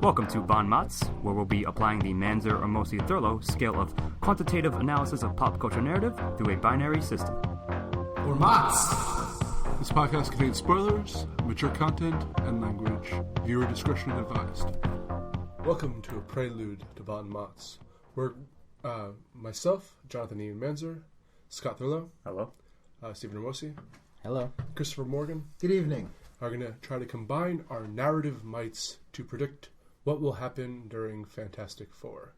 Welcome to MOTS, where we'll be applying the Manzer or mostly Thurlow scale of quantitative analysis of pop culture narrative through a binary system. Or MOTS. This podcast contains spoilers, mature content, and language. Viewer discretion advised. Welcome to a prelude to MOTS, where myself, Jonathan Ian Manzer, Scott Thurlow, Hello. Stephen Ramosi, Hello. Christopher Morgan, Good evening. are going to try to combine our narrative mights to predict what will happen during Fantastic Four.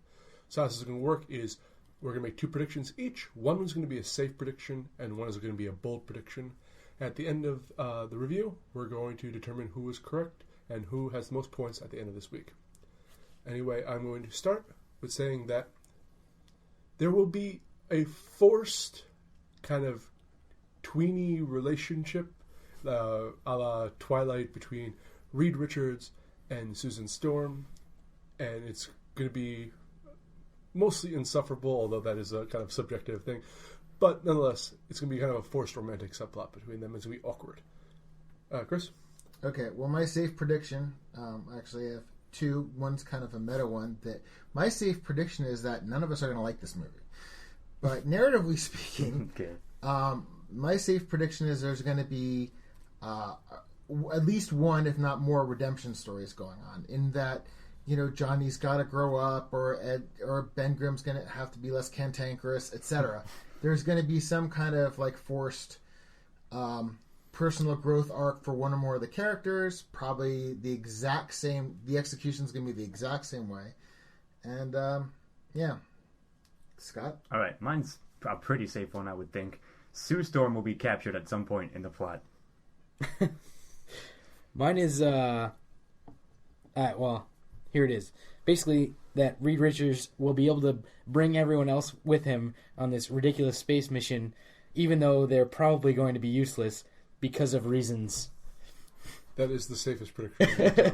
So how this is going to work is we're going to make two predictions each. One is going to be a safe prediction, and one is going to be a bold prediction. At the end of the review, we're going to determine who was correct and who has the most points at the end of this week. Anyway, I'm going to start with saying that there will be a forced kind of tweeny relationship a la Twilight between Reed Richards and Susan Storm, and it's going to be mostly insufferable, although that is a kind of subjective thing. But nonetheless, it's going to be kind of a forced romantic subplot between them. It's going to be awkward. Chris? Okay, well, my safe prediction, actually I have two. One's kind of a meta one. That my safe prediction is that none of us are going to like this movie. But narratively speaking, Okay. My safe prediction is there's going to be at least one, if not more, redemption stories going on. In that, you know, Johnny's got to grow up, or Ben Grimm's going to have to be less cantankerous, etc. There's going to be some kind of like forced personal growth arc for one or more of the characters. Probably the exact same. The execution's going to be the exact same way. And yeah, Scott. All right, mine's a pretty safe one, I would think. Sue Storm will be captured at some point in the plot. Mine is, well, here it is. Basically, that Reed Richards will be able to bring everyone else with him on this ridiculous space mission, even though they're probably going to be useless because of reasons. That is the safest prediction.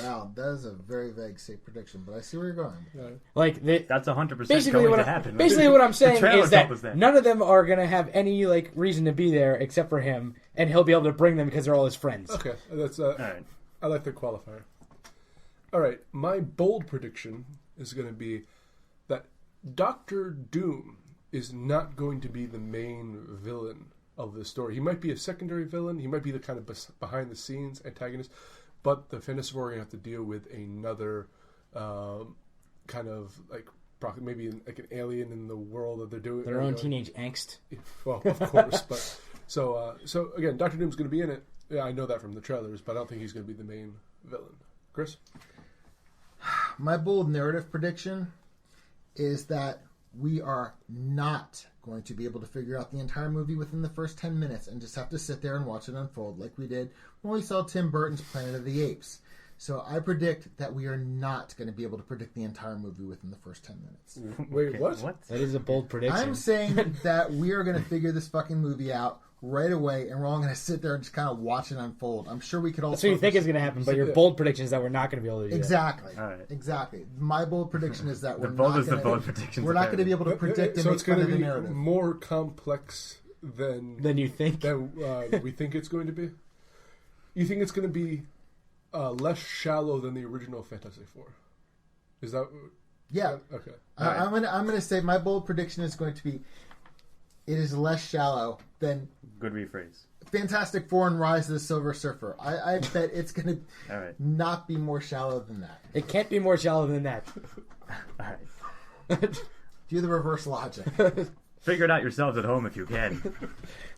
Wow, that is a very vague safe prediction, but I see where you're going. Like That's 100% basically going what to happen. Basically, what I'm saying trailer is told us that none of them are going to have any like reason to be there except for him, and he'll be able to bring them because they're all his friends. Okay, that's All right. I like the qualifier. All right, my bold prediction is going to be that Doctor Doom is not going to be the main villain of the story. He might be a secondary villain. He might be the kind of behind-the-scenes antagonist, but the Fantastic Four are going to have to deal with another kind of like maybe like an alien in the world that they're doing. Their own teenage angst. Well, of course, but so again, Doctor Doom's going to be in it. Yeah, I know that from the trailers, but I don't think he's going to be the main villain. Chris? My bold narrative prediction is that we are not going to be able to figure out the entire movie within the first 10 minutes and just have to sit there and watch it unfold like we did when we saw Tim Burton's Planet of the Apes. So I predict that we are not going to be able to predict the entire movie within the first 10 minutes. Wait, Okay, what? That is a bold prediction. I'm saying that we are going to figure this fucking movie out right away, and we're all going to sit there and just kind of watch it unfold. I'm sure we could all... That's what you think is going to happen, but your bold prediction is that we're not going to be able to do that. Exactly. All right. Exactly. My bold prediction is that we're bold not is the going bold prediction. we're not going to be able to predict and So make it's fun going of to the be narrative. more complex than you think? we think it's going to be. You think it's going to be less shallow than the original Fantastic Four? Is that? Yeah. Okay. I'm gonna say my bold prediction is going to be it is less shallow than Good rephrase. Fantastic Four and Rise of the Silver Surfer. I bet it's going to All right. not be more shallow than that. It can't be more shallow than that. All right. Do the reverse logic. Figure it out yourselves at home if you can.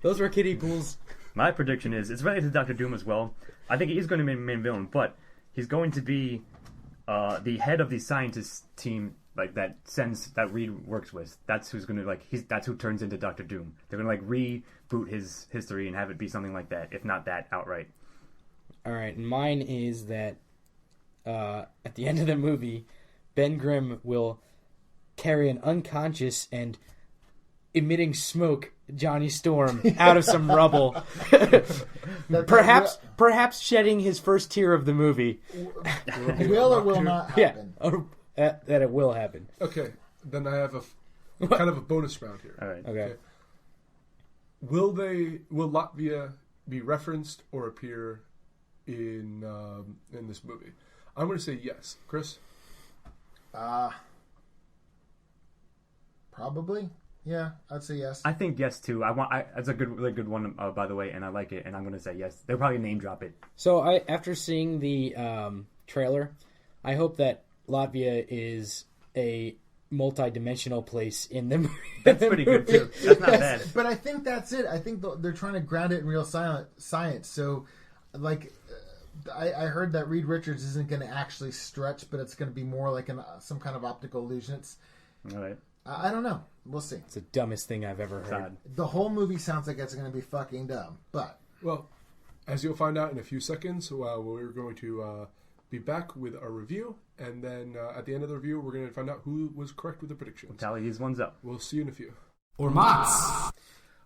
Those were kiddie pools. My prediction is, it's related to Doctor Doom as well. I think he's going to be the main villain, but he's going to be the head of the scientist team, like that Reed works with. That's who's going to that's who turns into Doctor Doom. They're going to reboot his history and have it be something like that, if not that outright. All right, and mine is that at the end of the movie, Ben Grimm will carry an unconscious and emitting smoke Johnny Storm out of some rubble. perhaps shedding his first tear of the movie. Will or will not happen? Yeah, that it will happen. Okay. Then I have a kind of a bonus round here. All right. Okay. Will Latvia be referenced or appear in this movie? I'm going to say yes. Chris? Probably. Yeah, I'd say yes. I think yes too. That's a really good one, by the way, and I like it. And I'm going to say yes. They'll probably name drop it. So after seeing the trailer, I hope that Latvia is a multi-dimensional place in the movie. That's pretty good too. That's not bad. But I think that's it. I think they're trying to ground it in real science. So, like, I heard that Reed Richards isn't going to actually stretch, but it's going to be more like some kind of optical illusion. All right. I don't know. We'll see. It's the dumbest thing I've ever heard. The whole movie sounds like it's going to be fucking dumb, but... Well, as you'll find out in a few seconds, we're going to be back with our review, and then at the end of the review, we're going to find out who was correct with the predictions. Tally these ones up. We'll see you in a few. Or MOTS!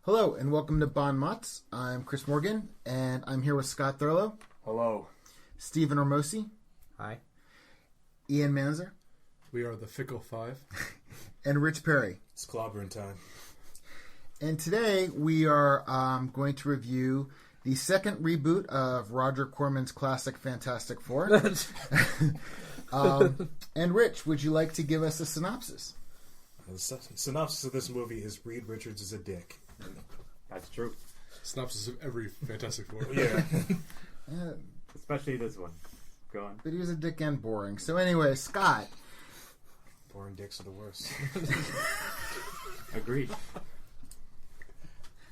Hello, and welcome to Bon Mots. I'm Chris Morgan, and I'm here with Scott Thurlow. Hello. Stephen Ormosi. Hi. Ian Manzer. We are the Fickle Five. And Rich Perry. It's clobbering time. And today we are going to review the second reboot of Roger Corman's classic Fantastic Four. And Rich, would you like to give us a synopsis? The synopsis of this movie is Reed Richards is a dick. That's true. Synopsis of every Fantastic Four. Yeah. Especially this one. Go on. But he was a dick and boring. So anyway, Scott. Boring dicks are the worst. Agreed.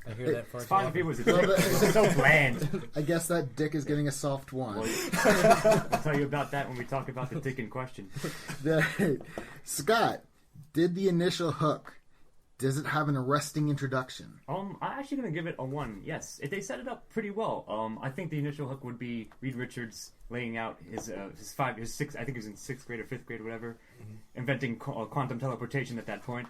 I hear that part. It's fine if it was a dick. It's so bland. I guess that dick is getting a soft one. I'll tell you about that when we talk about the dick in question. Scott, did the initial hook, does it have an arresting introduction? I'm actually going to give it a 1. Yes, they set it up pretty well. I think the initial hook would be Reed Richards laying out his 6. I think he was in 6th grade or 5th grade or whatever, inventing quantum teleportation at that point,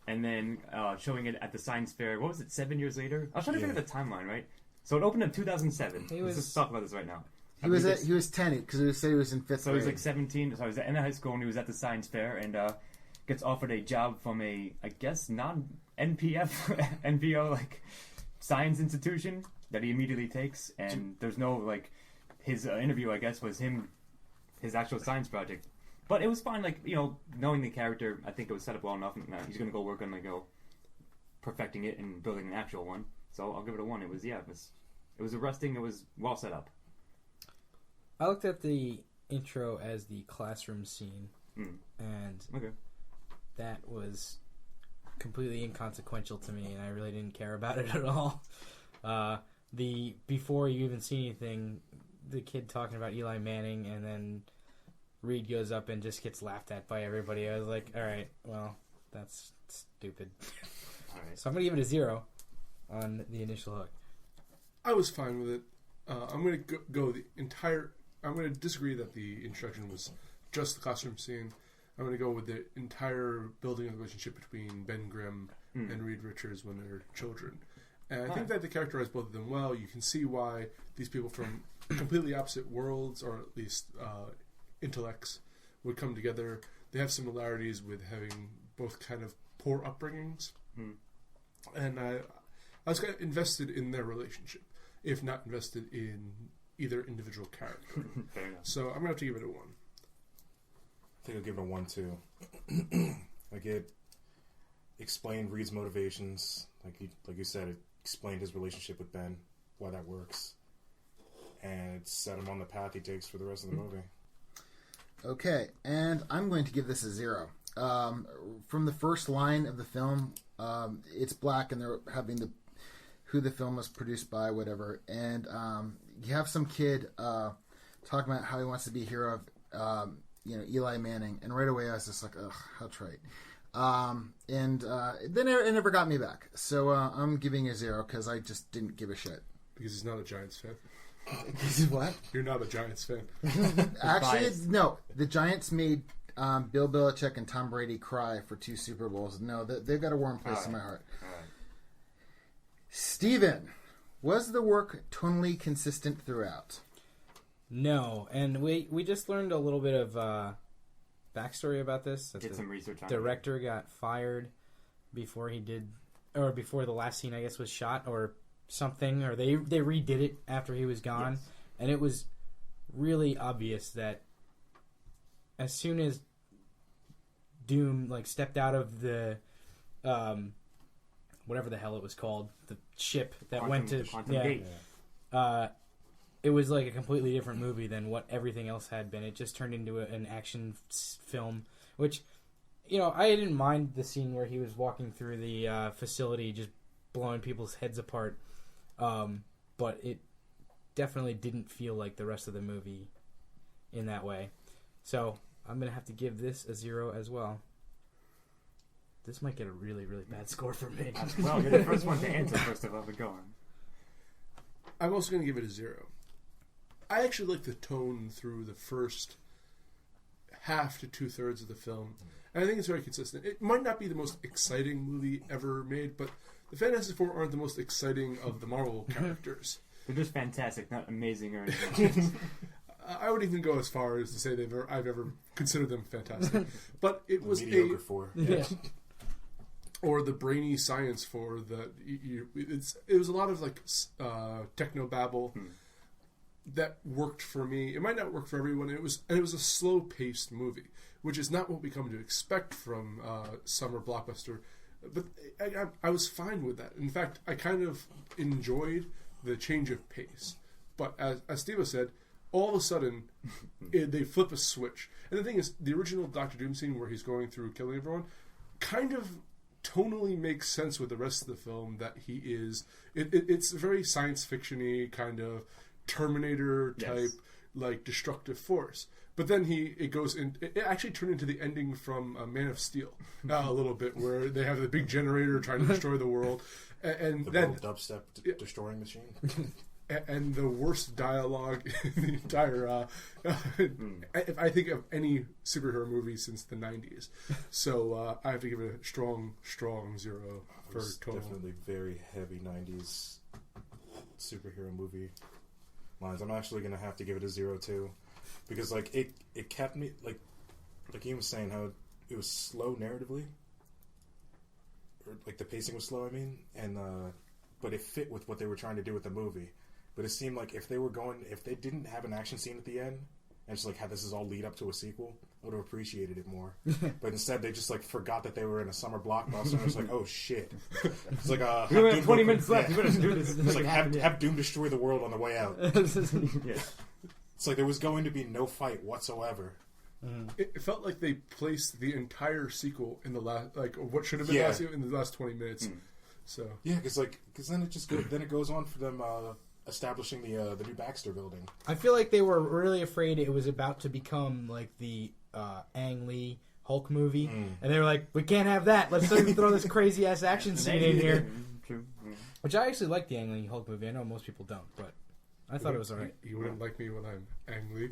and then showing it at the science fair. What was it? 7 years later. I was trying to figure the timeline, right? So it opened in 2007. Let's just talk about this right now. He was 10 because he said he was in 5th grade. So he was like 17. So he was in high school and he was at the science fair and gets offered a job from a, I guess, NPO like science institution that he immediately takes, and there's no like his interview, I guess, was his actual science project, but it was fine. Like, you know, knowing the character, I think it was set up well enough. And he's gonna go work on perfecting it and building an actual one. So I'll give it a 1. It was arresting. It was well set up. I looked at the intro as the classroom scene, and that was completely inconsequential to me, and I really didn't care about it at all. Before you even see anything, the kid talking about Eli Manning, and then Reed goes up and just gets laughed at by everybody. I was like, all right, well, that's stupid. All right. So I'm going to give it a 0 on the initial hook. I was fine with it. I'm going to go the entire... I'm going to disagree that the introduction was just the classroom scene. I'm going to go with the entire building of the relationship between Ben Grimm and Reed Richards when they're children. And I think that they characterize both of them well. You can see why these people from completely opposite worlds, or at least intellects, would come together. They have similarities with having both kind of poor upbringings. And I was kind of invested in their relationship, if not invested in either individual character. So I'm going to have to give it a 1. I think I'll give it a 1 too. Like, it explained Reed's motivations. Like you said, it explained his relationship with Ben, why that works, and it set him on the path he takes for the rest of the movie. Okay, and I'm going to give this a 0. From the first line of the film, it's black, and they're having who the film was produced by, whatever, and you have some kid talking about how he wants to be a hero of Eli Manning, and right away I was just like, ugh, how trite. And then it never got me back. So I'm giving a 0 because I just didn't give a shit. Because he's not a Giants fan. What? You're not a Giants fan. Actually, no. The Giants made Bill Belichick and Tom Brady cry for 2 Super Bowls. No, they've got a warm place in my heart. Steven, was the work tonally consistent throughout? No, and we just learned a little bit of backstory about this. Did some research on it. Director got fired before the last scene, I guess, was shot or something, or they redid it after he was gone, and it was really obvious that as soon as Doom like stepped out of the whatever the hell it was called, the ship that went to Quantum Gate. it was like a completely different movie than what everything else had been. It just turned into an action film, which, you know, I didn't mind the scene where he was walking through the facility just blowing people's heads apart, but it definitely didn't feel like the rest of the movie in that way. So I'm going to have to give this a 0 as well. This might get a really, really bad score for me. Well, you're the first one to answer, first of all, but go on. I'm also going to give it a 0. I actually like the tone through the first half to 2/3 of the film, and I think it's very consistent. It might not be the most exciting movie ever made, but the Fantastic Four aren't the most exciting of the Marvel characters. They're just fantastic, not amazing or anything. I would even go as far as to say I've ever considered them fantastic. But it was mediocre for. Yeah. Or the brainy science for that. It was a lot of like techno babble that worked for me. It might not work for everyone. It was a slow paced movie, which is not what we come to expect from summer blockbuster. But I was fine with that. In fact, I kind of enjoyed the change of pace. But as Steve said, all of a sudden they flip a switch. And the thing is, the original Doctor Doom scene where he's going through killing everyone kind of tonally makes sense with the rest of the film. That he is it's very science fiction-y kind of Terminator type, like destructive force. But then it actually turned into the ending from Man of Steel a little bit, where they have the big generator trying to destroy the world, and then dubstep destroying machine. And the worst dialogue in the entire, I think, of any superhero movie since the 90s. So I have to give it a strong 0 for total. Definitely very heavy 90s superhero movie lines. I'm actually going to have to give it a 0 too, because like it kept me like he was saying how it was slow narratively, or like the pacing was slow. I mean, and but it fit with what they were trying to do with the movie. But it seemed like if they didn't have an action scene at the end, and just like how this is all lead up to a sequel, I would have appreciated it more. But instead, they just like forgot that they were in a summer blockbuster. And it was like, oh shit! It's like we only have 20 minutes left. You better do this. It's like have Doom destroy the world on the way out. Yeah. It's like there was going to be no fight whatsoever. It felt like they placed the entire sequel in the last, like what should have been the last sequel in the last 20 minutes. So yeah, because then it goes on for them. Establishing the new Baxter building. I feel like they were really afraid it was about to become like the Ang Lee Hulk movie, and they were like, "We can't have that. Let's throw this crazy ass action scene in here." True. Yeah. Which I actually like the Ang Lee Hulk movie. I know most people don't, but I thought it was alright. You wouldn't like me when I'm Ang Lee.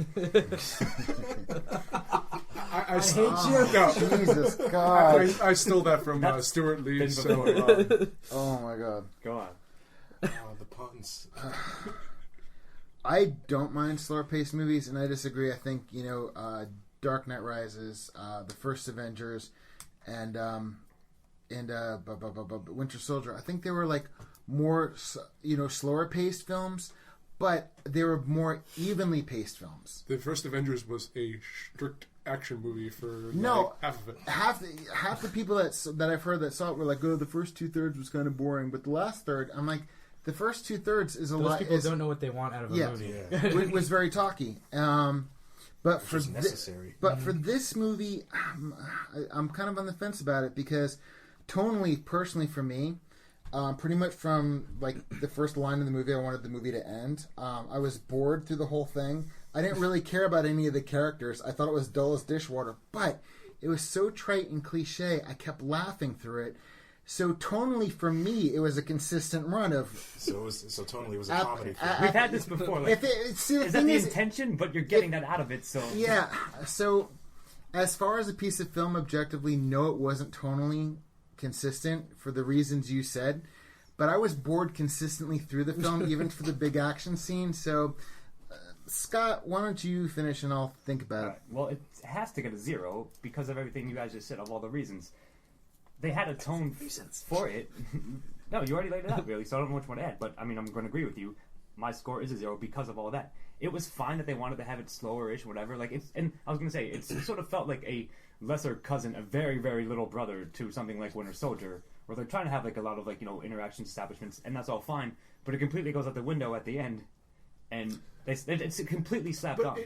I hate you. No. Jesus God. I stole that from Stuart Lee. So Oh my God. Go on. The puns. I don't mind slower paced movies, and I disagree. I think, Dark Knight Rises, the first Avengers, and Winter Soldier. I think they were like more, slower paced films, but they were more evenly paced films. the first Avengers was a strict action movie for half of it. Half the people that I've heard that saw it were like, "Oh, the first 2/3 was kind of boring," but the last third, I'm like, the first 2/3 is a lot. Those people don't know what they want out of a movie. Yeah. It was very talky. But for necessary. For this movie, I'm kind of on the fence about it because tonally, personally, for me, pretty much from like the first line of the movie, I wanted the movie to end. I was bored through the whole thing. I didn't really care about any of the characters. I thought it was dull as dishwater, but it was so trite and cliche. I kept laughing through it. So tonally, for me, it was a consistent run of. So tonally, it was a comedy film. We've had this before. Like, is that the intention? But you're getting that out of it, so yeah. So, as far as a piece of film, objectively, no, it wasn't tonally consistent for the reasons you said. But I was bored consistently through the film, even for the big action scene. So, Scott, why don't you finish and I'll think about it. Well, it has to get a 0 because of everything you guys just said, of all the reasons. They had a tone for it. No, you already laid it out, really, so I don't know which one to add. But, I mean, I'm going to agree with you. My score is a 0 because of all that. it was fine that they wanted to have it slower-ish, whatever. Like it's, and I was gonna say, it sort of felt like a lesser cousin, a very, very little brother to something like Winter Soldier, where they're trying to have like a lot of like interaction establishments, and that's all fine, but it completely goes out the window at the end, and it's completely slapped on.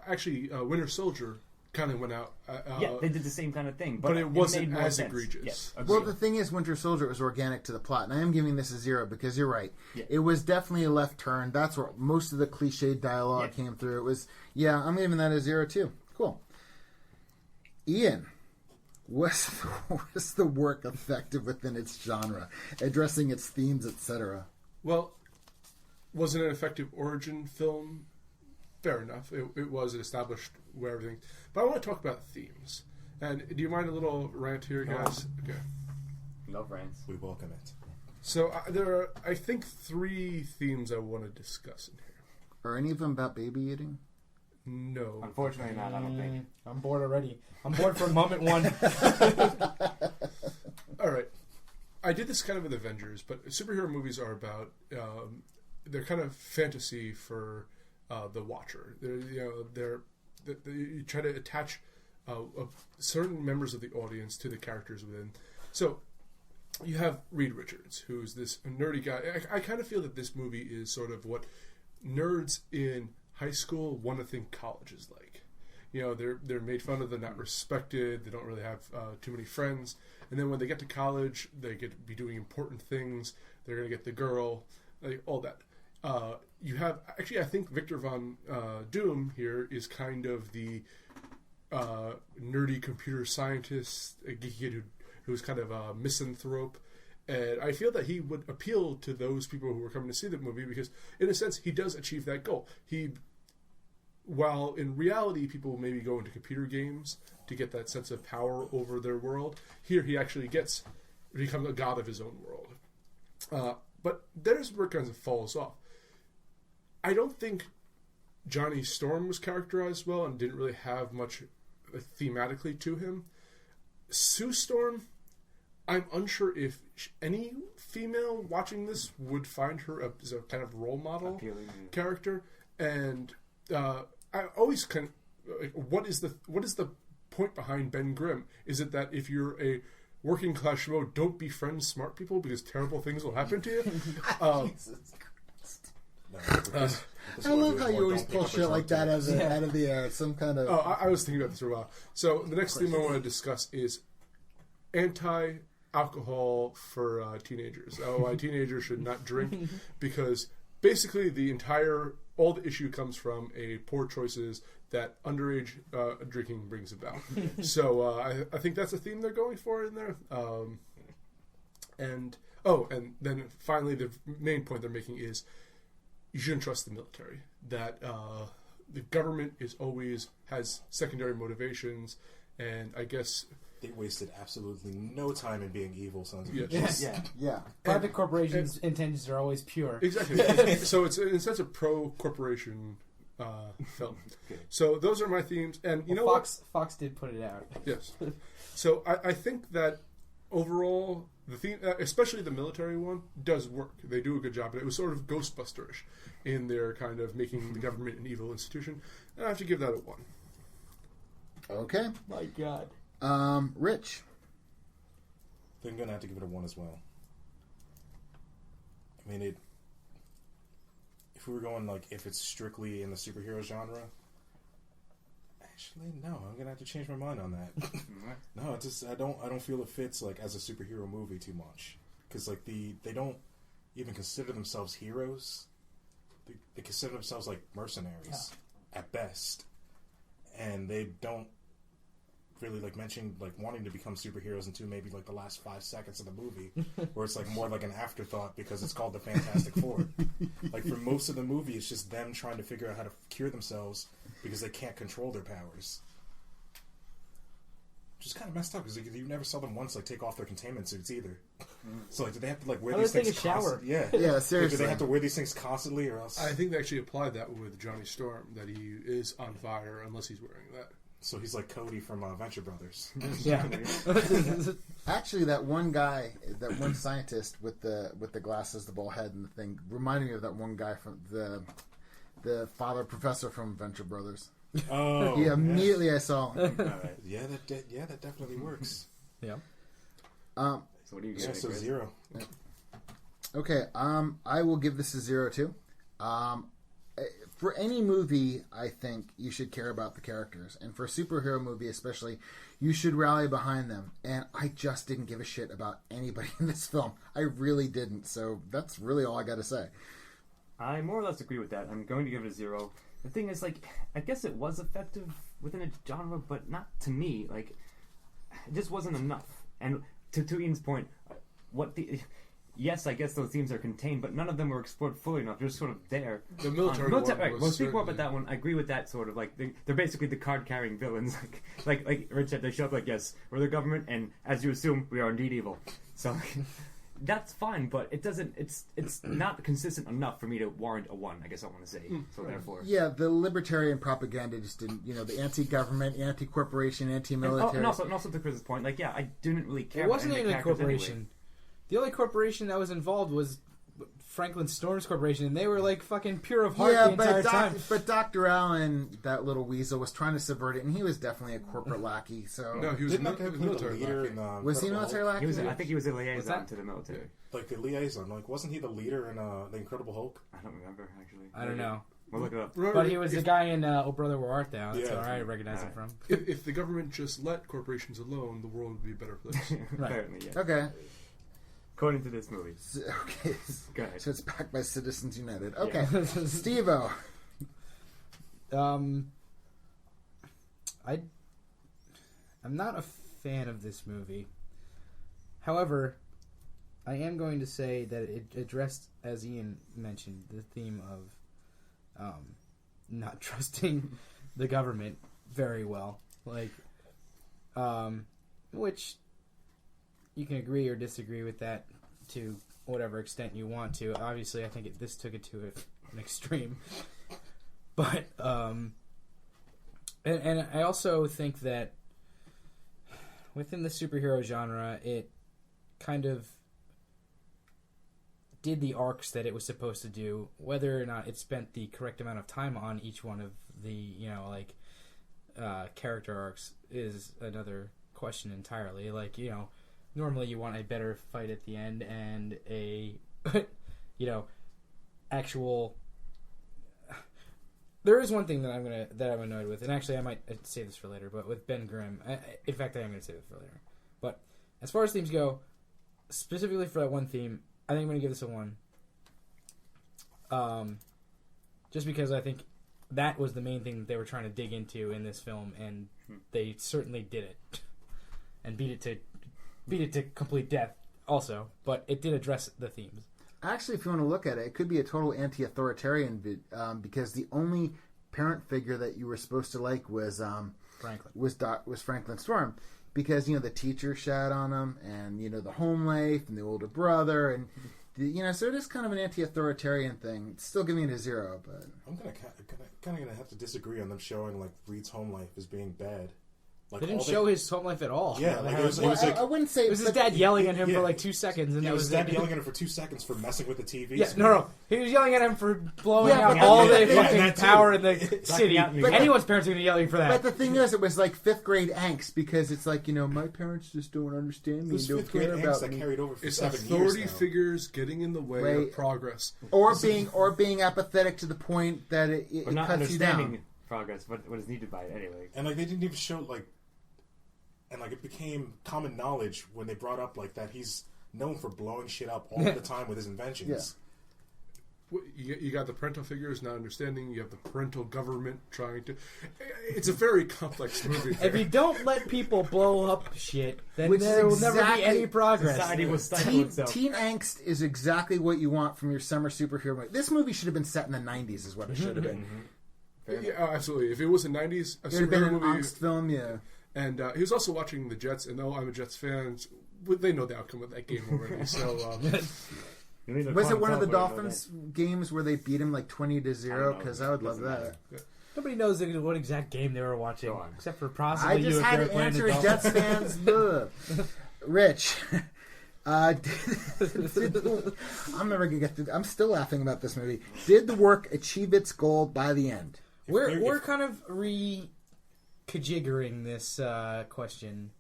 Actually Winter Soldier kind of went out. Yeah, they did the same kind of thing, but it wasn't made more as sense. egregious. Yes, Well, the thing is, Winter Soldier was organic to the plot, and I am giving this a 0 because you're right. Yeah. It was definitely a left turn. That's where most of the cliched dialogue came through. It was, I'm giving that a 0 too. Cool. Ian, was the work effective within its genre, addressing its themes, etc.? Well, was it an effective origin film? Fair enough. It was. It established where everything. But I want to talk about themes. And do you mind a little rant here, guys? Okay. Love rants. We welcome it. So there are, I think, 3 themes I want to discuss in here. Are any of them about baby eating? No. Unfortunately not, I don't think. I'm bored already. I'm bored from moment 1. All right. I did this kind of with Avengers, but superhero movies are about they're kind of fantasy for the watcher. You try to attach certain members of the audience to the characters within. So you have Reed Richards, who's this nerdy guy. I kind of feel that this movie is sort of what nerds in high school want to think college is like. They're made fun of, they're not respected, they don't really have too many friends. And then when they get to college, they get to be doing important things. They're going to get the girl, like, all that. You have, actually, I think Victor Von Doom here is kind of the nerdy computer scientist, a geeky kid who's kind of a misanthrope. And I feel that he would appeal to those people who are coming to see the movie because, in a sense, he does achieve that goal. While in reality people maybe go into computer games to get that sense of power over their world, here he actually becomes a god of his own world. But there's where it kind of falls off. I don't think Johnny Storm was characterized well and didn't really have much thematically to him. Sue Storm, I'm unsure if any female watching this would find her as a kind of role model character. And I always kind of, what is the point behind Ben Grimm? Is it that if you're a working class schmo, don't befriend smart people because terrible things will happen to you? Jesus Christ. I love how you always pull shit like that out of the air. Some kind of. I was thinking about this for a while. So the next theme I want to discuss is anti-alcohol for teenagers. Why teenagers should not drink, because basically all the issue comes from a poor choices that underage drinking brings about. So I think that's a theme they're going for in there. And then finally the main point they're making is you shouldn't trust the military. That the government has secondary motivations, and I guess they wasted absolutely no time in being evil sons of bitches. Yeah. Private corporations' intentions are always pure. Exactly. So it's in a sense a pro-corporation film. So those are my themes, and you know Fox did put it out. Yes. So I think that overall the theme, especially the military one, does work. They do a good job, and it was sort of Ghostbusters in their kind of making the government an evil institution. And I have to give that a 1. Okay. My God. Rich. I think I'm gonna have to give it a 1 as well. I mean, if we were going if it's strictly in the superhero genre, actually no, I'm gonna have to change my mind on that. No, I don't feel it fits as a superhero movie too much, because they don't even consider themselves heroes. They consider themselves like mercenaries at best, and they don't really mention wanting to become superheroes until maybe the last 5 seconds of the movie, where it's more like an afterthought because it's called the Fantastic Four. For most of the movie, it's just them trying to figure out how to cure themselves because they can't control their powers. Which is kind of messed up because you never saw them once take off their containment suits either. So do they have to wear these things constantly? Yeah, yeah, seriously. Do they have to wear these things constantly or else? I think they actually applied that with Johnny Storm, that he is on fire unless he's wearing that. So he's like Cody from Venture Brothers. Yeah. Actually, that one guy, that one scientist with the glasses, the bald head, and the thing, reminded me of that one guy from the father professor from Venture Brothers. Oh, Yeah, immediately I saw him. All right. yeah, that definitely works. Yeah. So what do you Yeah, get? so Chris? 0. Okay, I will give this a 0 too. For any movie, I think you should care about the characters, and for a superhero movie especially, you should rally behind them. And I just didn't give a shit about anybody in this film. I really didn't. So that's really all I got to say. I more or less agree with that. I'm going to give it a 0. The thing is, like, I guess it was effective within a genre, but not to me. Like, it just wasn't enough. And to Ian's point, yes, I guess those themes are contained, but none of them were explored fully enough. They're just sort of there. The military one right. was We'll speak more certainly- about that one. I agree with that sort of. Like, they're basically the card-carrying villains. like Rich said, they show up like, yes, we're the government, and as you assume, we are indeed evil. So that's fine, but it doesn't. It's not consistent enough for me to warrant a 1. I guess I want to say. So therefore, Yeah, the libertarian propaganda just didn't. The anti-government, anti-corporation, anti-military. and also to Chris's point, like, yeah, I didn't really care. It wasn't about any even of a the characters corporation. anyway. The only corporation that was involved was Franklin Storm's corporation, and they were like fucking pure of heart Yeah, the entire time. but Dr. Allen, that little weasel, was trying to subvert it, and he was definitely a corporate lackey. So No, he was Didn't a that guy play the military leader lackey. in was he Incredible military Hulk? lackey? I think he was a liaison that? to the military. Like the liaison, like wasn't he the leader in the Incredible Hulk? I don't remember actually. I don't know. We'll look it up. But he was the guy in Oh Brother, Where Art Thou? That's Yeah. where I recognize him from. If the government just let corporations alone, the world would be a better place. Apparently, yeah. Okay. According to this movie. Okay. Go ahead. So it's backed by Citizens United. Okay. Steve-O. I'm not a fan of this movie. However, I am going to say that it addressed, as Ian mentioned, the theme of not trusting the government very well. Which you can agree or disagree with that to whatever extent you want to. Obviously, I think this took it to an extreme. But and I also think that within the superhero genre, it kind of did the arcs that it was supposed to do. Whether or not it spent the correct amount of time on each one of the character arcs is another question entirely. Normally you want a better fight at the end and a actual. There is one thing that I'm annoyed with, and actually I might say this for later. But with Ben Grimm, in fact, I am going to say this for later. But as far as themes go, specifically for that one theme, I think I'm going to give this a 1. Just because I think that was the main thing that they were trying to dig into in this film, and they certainly did it, and beat it to complete death. Also, but it did address the themes. Actually, if you want to look at it, it could be a total anti-authoritarian because the only parent figure that you were supposed to like was Franklin. was Franklin Storm, because the teacher shat on him, and the home life, and the older brother, and so it is kind of an anti-authoritarian thing. It's still giving it a 0, but I'm kind of gonna have to disagree on them showing like Reed's home life as being bad. Like, They didn't show his home life at all. Yeah, like, it was like I wouldn't say it was his dad yelling at him Yeah. for like 2 seconds, and it that was was dad it. yelling at him for 2 seconds for messing with the TV. Yeah, no. He was yelling at him for blowing Yeah, out but all that- the yeah, fucking that too. power in the city. out in the- But- Anyone's parents are going to yell at you for that. But the thing is, it was like 5th grade angst, because it's like, my parents just don't understand It me was and don't 5th grade care angst about that me. carried over for It's 7 authority years now. figures getting in the way Right. of progress. Or being apathetic to the point that it Or not cuts you down. understanding progress, what is needed by it anyway. And like they didn't even show and it became common knowledge when they brought up like that he's known for blowing shit up all the time with his inventions. You got the parental figures not understanding. You have the parental government trying to. It's a very complex movie. if you don't let people blow up shit, then Which is there will never be exactly- any progress. Society will stifle Teen, itself. teen angst is exactly what you want from your summer superhero movie. This movie should have been set in the 90s, is what it should have been. Yeah, absolutely. If it was the 90s, a It would have been superhero an movie. angst film, yeah. And he was also watching the Jets, and though I'm a Jets fan, they know the outcome of that game already. So You need to Was it one of the quantify what Dolphins games where they beat him like 20-0? I don't know. Because I would love Doesn't that. Nobody knows what exact game they were watching, Go on. except for possibly I you just if had they were to playing answer the a Dolphins. Jets fans. Ugh. Rich, I'm never gonna get through. I'm still laughing about this movie. Did the work achieve its goal by the end? We're kind of rejiggering this question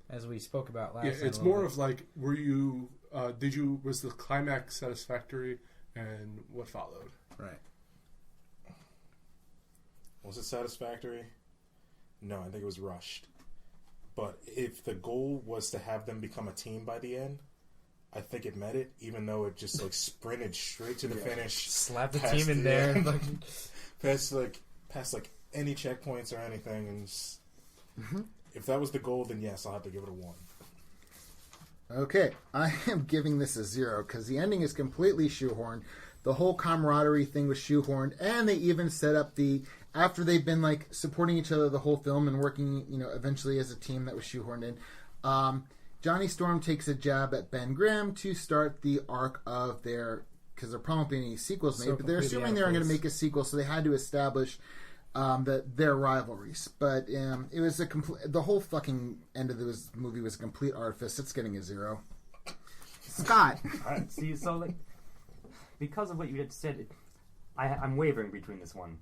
as we spoke about last. Yeah, it's more of like, were you? Was the climax satisfactory, and what followed? Right. Was it satisfactory? No, I think it was rushed. But if the goal was to have them become a team by the end, I think it met it, even though it just like sprinted straight to the finish. Slap the team in there. Past any checkpoints or anything. And just, if that was the goal, then yes, I'll have to give it a 1. Okay, I am giving this a 0 because the ending is completely shoehorned. The whole camaraderie thing was shoehorned, and they even set up after they've been like supporting each other the whole film and working, eventually as a team, that was shoehorned in. Johnny Storm takes a jab at Ben Grimm to start the arc of because there probably won't be any sequels made, but they're assuming they're going to make a sequel, so they had to establish their rivalries. But it was the whole fucking end of this movie was a complete artifice. It's getting a 0. Scott. All right, see, so like, because of what you just said, I'm wavering between this one.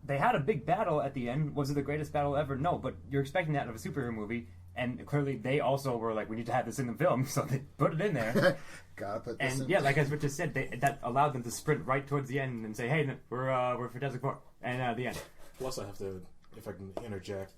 They had a big battle at the end. Was it the greatest battle ever? No, but you're expecting that of a superhero movie, and clearly they also were like, we need to have this in the film, so they put it in there. Gotta put this in. And yeah, like as Richard said, that allowed them to sprint right towards the end and say, hey, we're Fantastic Four, and the end. Plus, I have to, if I can interject,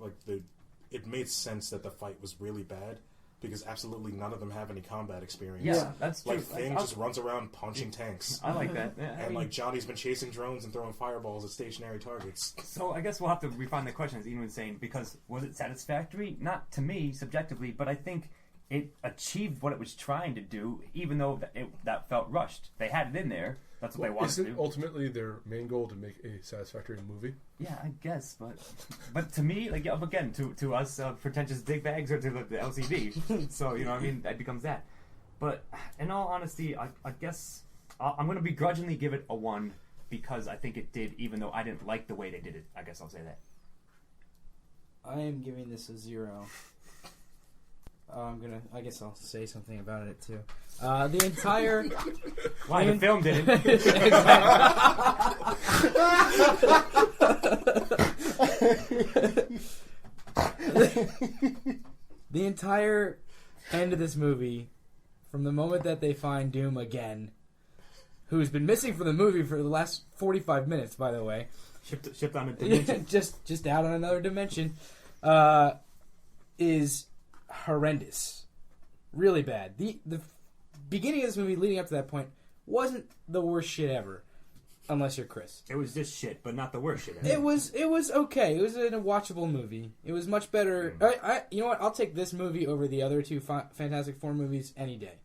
it made sense that the fight was really bad. Because absolutely none of them have any combat experience. Yeah, that's true. Like, Thing just runs around punching tanks. I like that. Yeah, and Johnny's been chasing drones and throwing fireballs at stationary targets. So I guess we'll have to refine the question, as Ian was saying, because was it satisfactory? Not to me, subjectively, but I think it achieved what it was trying to do, even though that felt rushed. They had it in there. That's what they wanted to do. Isn't ultimately their main goal to make a satisfactory movie? Yeah, I guess, but to me, like, again, to us pretentious digbags or to the LCD, so that becomes that. But in all honesty, I guess I'm going to begrudgingly give it a 1 because I think it did, even though I didn't like the way they did it. I guess I'll say that. I am giving this a 0. I guess I'll say something about it too. The entire. Why the film didn't? The entire end of this movie, from the moment that they find Doom again, who's been missing from the movie for the last 45 minutes, by the way, shipped on a dimension, just out on another dimension, is horrendous, really bad. The beginning of this movie, leading up to that point, wasn't the worst shit ever, unless you're Chris. It was just shit, but not the worst shit ever. It was okay. It was a watchable movie. It was much better. You know what? I'll take this movie over the other two Fantastic Four movies any day.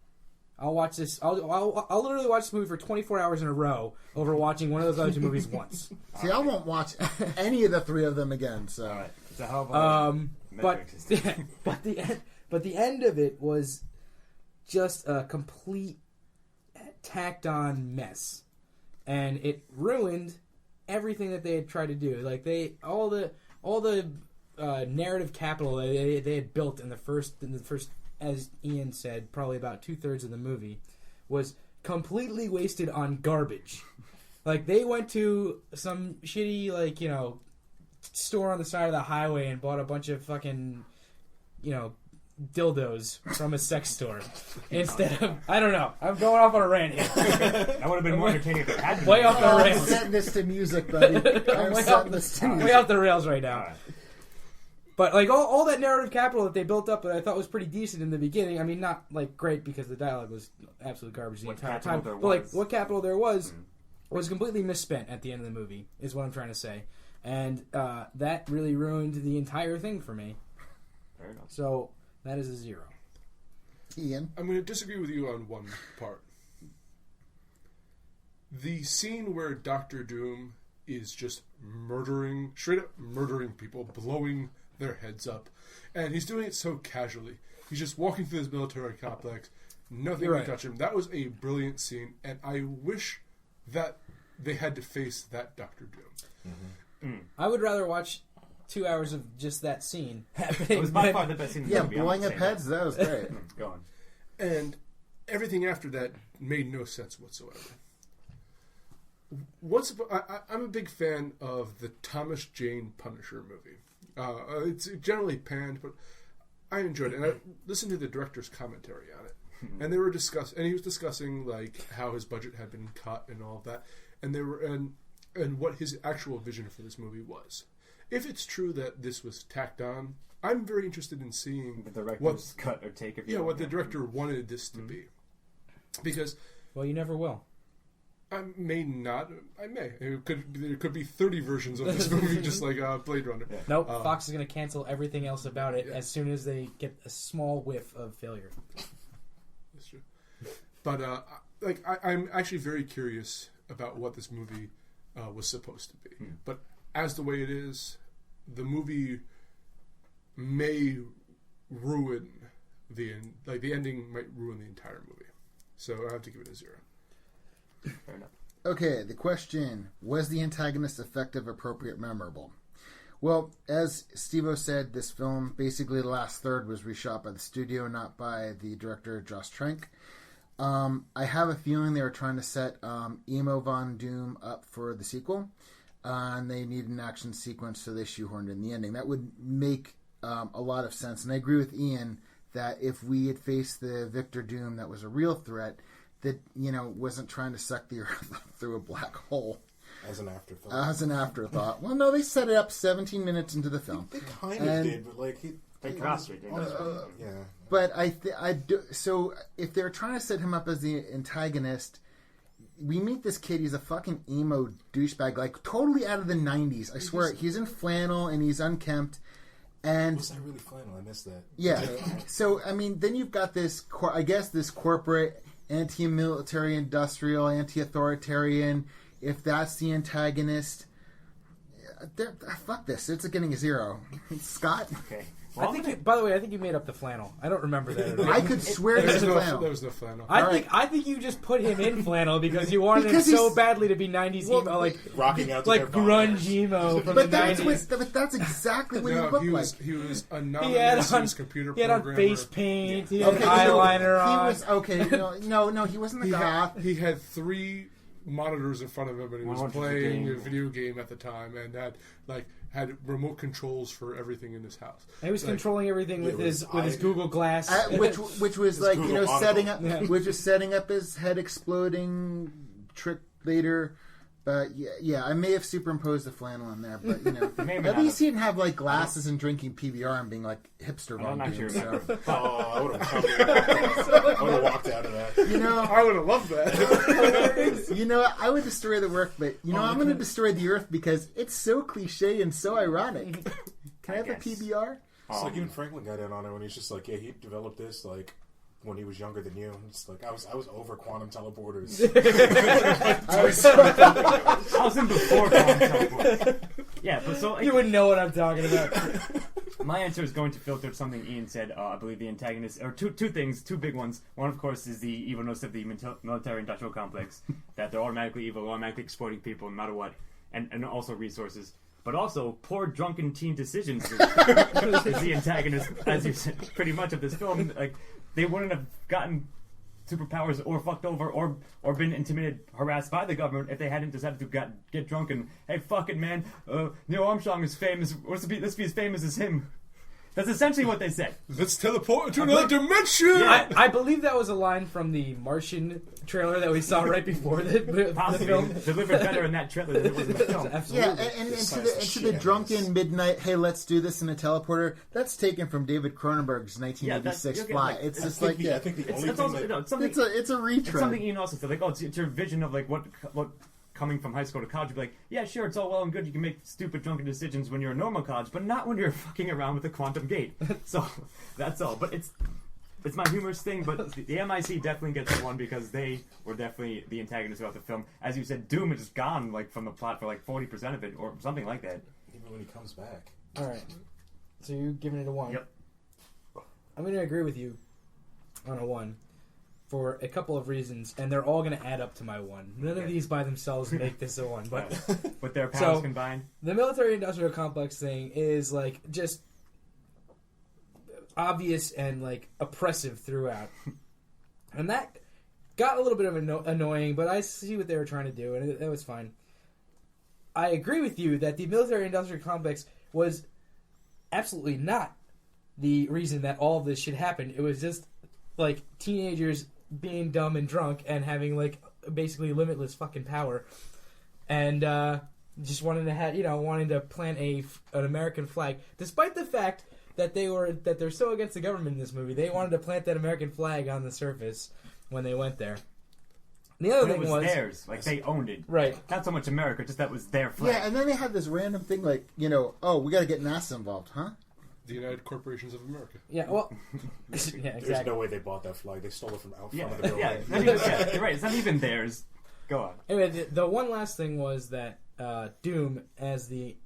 I'll watch this. I'll literally watch this movie for 24 hours in a row over watching one of those other two movies once. See, I won't watch any of the three of them again. So, all right. It's a hell of a but the end of it was just a complete tacked on mess, and it ruined everything that they had tried to do. Like all the narrative capital they had built in the first, as Ian said, probably about 2/3 of the movie was completely wasted on garbage. Like, they went to some shitty, store on the side of the highway and bought a bunch of fucking, dildos from a sex store instead of, I don't know. I'm going off on a rant here. That would have been more entertaining if it had been. Way off the rails. I'm setting this to music, buddy. I'm setting this to music. Way off the rails right now. Right. But, all that narrative capital that they built up that I thought was pretty decent in the beginning, I mean, not, great because the dialogue was absolute garbage the entire time. But, what capital there was completely misspent at the end of the movie, is what I'm trying to say. And that really ruined the entire thing for me. Fair enough. So, that is a 0. Ian? I'm going to disagree with you on one part. The scene where Dr. Doom is just straight up murdering people, blowing their heads up, and he's doing it so casually. He's just walking through this military complex, nothing can touch him. That was a brilliant scene, and I wish that they had to face that Dr. Doom. Mm-hmm. I would rather watch 2 hours of just that scene happening. It was by far the best scene in the movie. Yeah, blowing up heads, that was great. Go on. And everything after that made no sense whatsoever. I'm a big fan of the Thomas Jane Punisher movie. It's generally panned, but I enjoyed it. And I listened to the director's commentary on it. And they were he was discussing like how his budget had been cut and all of that. And and what his actual vision for this movie was. If it's true that this was tacked on, I'm very interested in seeing the director's cut or take of what the director wanted this to be. Because you never will. I may not. I may. There could be 30 versions of this movie, just like Blade Runner. Yeah. Nope. Fox is going to cancel everything else about it as soon as they get a small whiff of failure. That's true. But I'm actually very curious about what this movie was supposed to be. But as the way it is, the movie may ruin the ending might ruin the entire movie. So I have to give it a 0. Fair enough. Okay, the question, was the antagonist effective, appropriate, memorable? Well, as Steve-O said, this film, basically the last third was reshot by the studio, not by the director, Josh Trank. I have a feeling they were trying to set Emo Von Doom up for the sequel, and they needed an action sequence, so they shoehorned in the ending. That would make a lot of sense, and I agree with Ian that if we had faced the Victor Doom that was a real threat, that, wasn't trying to suck the Earth through a black hole. As an afterthought. Well, no, they set it up 17 minutes into the film. They kind of did, but they crossed it. Yeah. But so if they're trying to set him up as the antagonist, we meet this kid. He's a fucking emo douchebag, totally out of the 90s. I swear, he's in flannel and he's unkempt. And was that really flannel? I missed that. Yeah. So then you've got this corporate, anti-military, industrial, anti-authoritarian. If that's the antagonist, fuck this. It's getting a 0. Scott? Okay. Well, by the way, I think you made up the flannel. I don't remember that. I could swear there's flannel. There was no flannel. I think you just put him in flannel because you wanted him so badly to be 90s emo, rocking out to grunge emo from the 90s. But that's exactly what he looked like. He was anonymous computer programmer. He had on face paint. He had eyeliner on. No, he wasn't the goth. He had 3 monitors in front of him, and he was playing a video game at the time, and had remote controls for everything in his house. He was controlling everything with his Google Glass, which was setting up his head exploding trick later. But yeah, I may have superimposed the flannel in there, but at least he didn't have glasses and drinking PBR and being hipster. I'm not sure. So. I would have walked out of that. I would have loved that. I would destroy the work, but I'm going to destroy the Earth because it's so cliche and so ironic. Can I have a PBR? It's even Franklin got in on it when he's just he developed this when he was younger than you. It's I was over quantum teleporters. I was in before quantum teleporters. Yeah, but so you wouldn't know what I'm talking about. My answer is going to filter something Ian said. I believe the antagonist, or two things, 2 big ones. One, of course, is the evilness of the military-industrial complex, that they're automatically evil, automatically exploiting people no matter what, and also resources. But also, poor drunken teen decisions is the antagonist, as you said, pretty much of this film. They wouldn't have gotten superpowers or fucked over or been intimidated, harassed by the government if they hadn't decided to get drunk and, hey, fuck it, man, Neil Armstrong is famous. Let's be as famous as him. That's essentially what they said. Let's teleport into another dimension! Yeah. I believe that was a line from the Martian trailer that we saw right before the film. Delivered better in that trailer than it was in the film. Absolutely. Yeah, and into the drunken midnight, hey, let's do this in a teleporter, that's taken from David Cronenberg's 1986 Fly. It's just I think the only thing it's a retread. It's something Ian also said, it's your vision of what coming from high school to college, you'd be like, yeah, sure, it's all well and good. You can make stupid, drunken decisions when you're in normal college, but not when you're fucking around with a quantum gate. So that's all. But it's my humorous thing. But the MIC definitely gets the one because they were definitely the antagonists about the film. As you said, Doom is gone from the plot for 40% of it or something like that. Even when he comes back. All right. So you're giving it a 1. Yep. I'm going to agree with you on a 1. For a couple of reasons, and they're all going to add up to my 1. None of these by themselves make this a 1, but with their powers combined, the military-industrial complex thing is just obvious and oppressive throughout. And that got a little bit of annoying, but I see what they were trying to do, and it was fine. I agree with you that the military-industrial complex was absolutely not the reason that all of this shit happened. It was just, like, teenagers being dumb and drunk and having, like, basically limitless fucking power. And, just wanting to plant an American flag, despite the fact that they're so against the government in this movie. They wanted to plant that American flag on the surface when they went there. The other thing was theirs, like they owned it, right? Not so much America, just that was their flag. Yeah, and then they had this random thing like, we got to get NASA involved, huh? The United Corporations of America. Yeah, well, yeah, exactly. There's no way they bought that flag. They stole it from out front of the building. Yeah, you're right. It's not even theirs. Go on. Anyway, the one last thing was that Doom, as an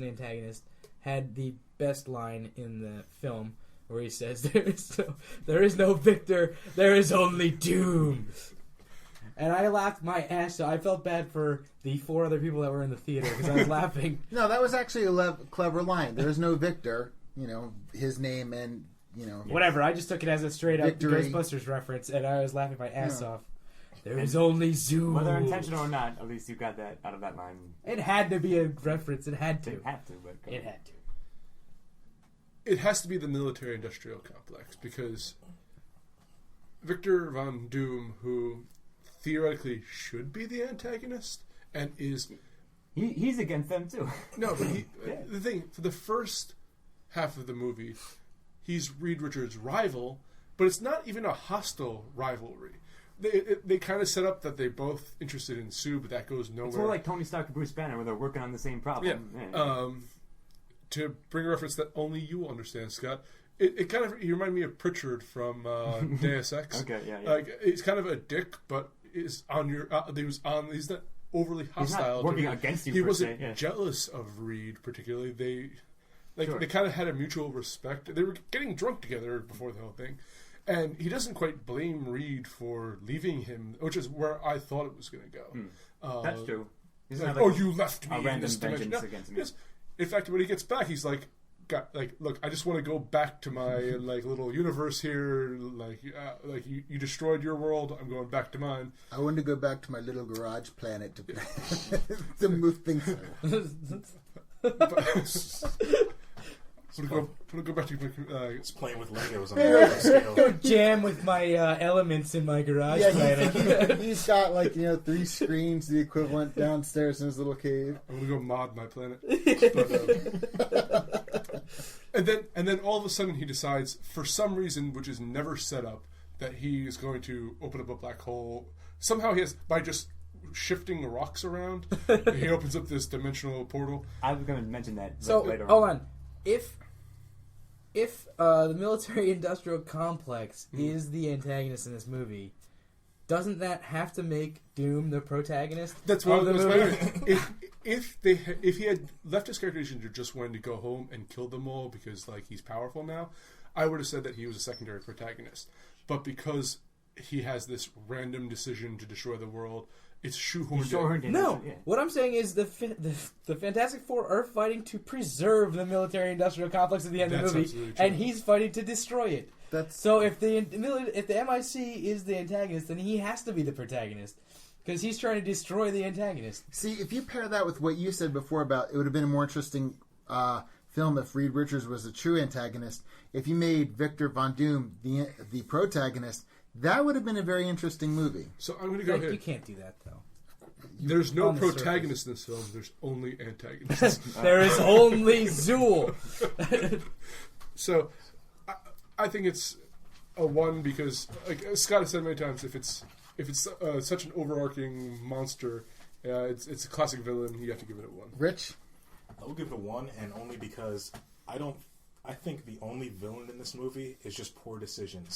antagonist, had the best line in the film where he says, "There is no victor. There is only Doom." And I laughed my ass off. I felt bad for the 4 other people that were in the theater because I was laughing. No, that was actually a clever line. There is no victor. His name and whatever. I just took it as a straight up victory. Ghostbusters reference, and I was laughing my ass off. There is only Zoom. Whether intentional or not, at least you got that out of that line. It had to be a reference. It had to. It had to, but it had to. It has to be the military-industrial complex because Victor Von Doom, who theoretically should be the antagonist and is... He's against them, too. No, but the thing, for the first half of the movie, he's Reed Richards' rival, but it's not even a hostile rivalry. They kind of set up that they're both interested in Sue, but that goes nowhere. It's more like Tony Stark and Bruce Banner, where they're working on the same problem. Yeah. To bring a reference that only you will understand, Scott, it kind of you remind me of Pritchard from Deus Ex. Okay, yeah. Like he's kind of a dick, but is on your. He's not overly hostile. He's not working against you. He wasn't jealous of Reed particularly. They kind of had a mutual respect. They were getting drunk together before the whole thing. And he doesn't quite blame Reed for leaving him, which is where I thought it was going to go. That's true. He's like, you left me in this dimension. No, against me. Yes. In fact, when he gets back, he's like, look, I just want to go back to my little universe here. You destroyed your world. I'm going back to mine. I want to go back to my little garage planet to move things. I'm gonna go back to it's playing with Legos on the scale. Go jam with my elements in my garage. Yeah, he's got 3 screens, the equivalent downstairs in his little cave. I'm gonna go mod my planet. And then all of a sudden he decides, for some reason which is never set up, that he is going to open up a black hole. Somehow he has, by just shifting the rocks around, he opens up this dimensional portal. I was going to mention that later on. Hold on. If the military-industrial complex is the antagonist in this movie, doesn't that have to make Doom the protagonist? That's what the movie. If he had left his character to just wanting to go home and kill them all because he's powerful now, I would have said that he was a secondary protagonist. But because he has this random decision to destroy the world, it's shoehorned in. No, what I'm saying is the Fantastic Four are fighting to preserve the military-industrial complex at the end of the movie, and he's fighting to destroy it. So if the MIC is the antagonist, then he has to be the protagonist because he's trying to destroy the antagonist. See, if you pair that with what you said before about it would have been a more interesting film if Reed Richards was the true antagonist. If you made Victor Von Doom the protagonist, that would have been a very interesting movie. So I'm going to go ahead. You can't do that, though. There's no protagonist in this film. There's only antagonists. There is only Zool. So I think it's a 1 because, Scott has said many times, if it's such an overarching monster, it's a classic villain. You have to give it a 1. Rich, I will give it a 1, and only because I think the only villain in this movie is just poor decisions.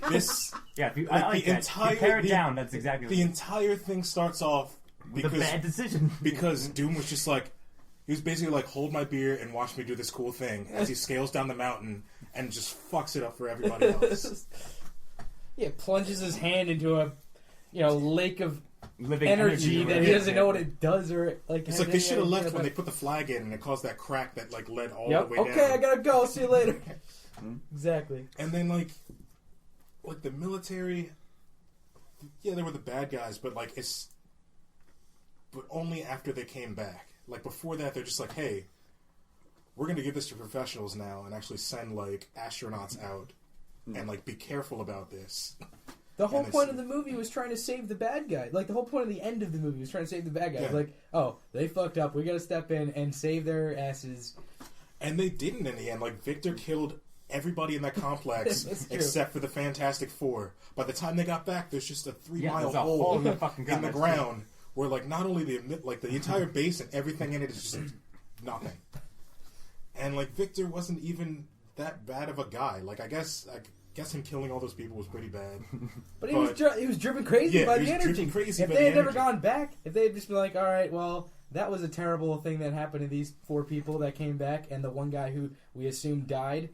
This, yeah. I like the entire. You pare it down. That's exactly the entire thing starts off with a bad decision because Doom was just he was basically hold my beer and watch me do this cool thing as he scales down the mountain and just fucks it up for everybody else. Yeah, plunges his hand into a lake of living energy that he doesn't know what it does or It's they should have left when they put the flag in and it caused that crack that led all the way down. Okay, I gotta go. See you later. Exactly. And then like the military. Yeah, they were the bad guys, but like but only after they came back. Like before that, they're just like, hey, we're going to give this to professionals now and actually send like astronauts out and like be careful about this. The whole point of the movie was trying to save the bad guy. Like, the whole point of the end of the movie was trying to save the bad guy. Yeah. Like, oh, they fucked up. We gotta step in and save their asses. And they didn't in the end. Like, Victor killed everybody in that complex except for the Fantastic Four. By the time they got back, there's just a 3-mile hole in the ground where, like, not only the entire base and everything in it is just nothing. And, like, Victor wasn't even that bad of a guy. Like, I guess him killing all those people was pretty bad. But he was driven crazy by the energy. If they had never gone back, if they had just been like, all right, well, that was a terrible thing that happened to these 4 people that came back, and the one guy who we assumed died,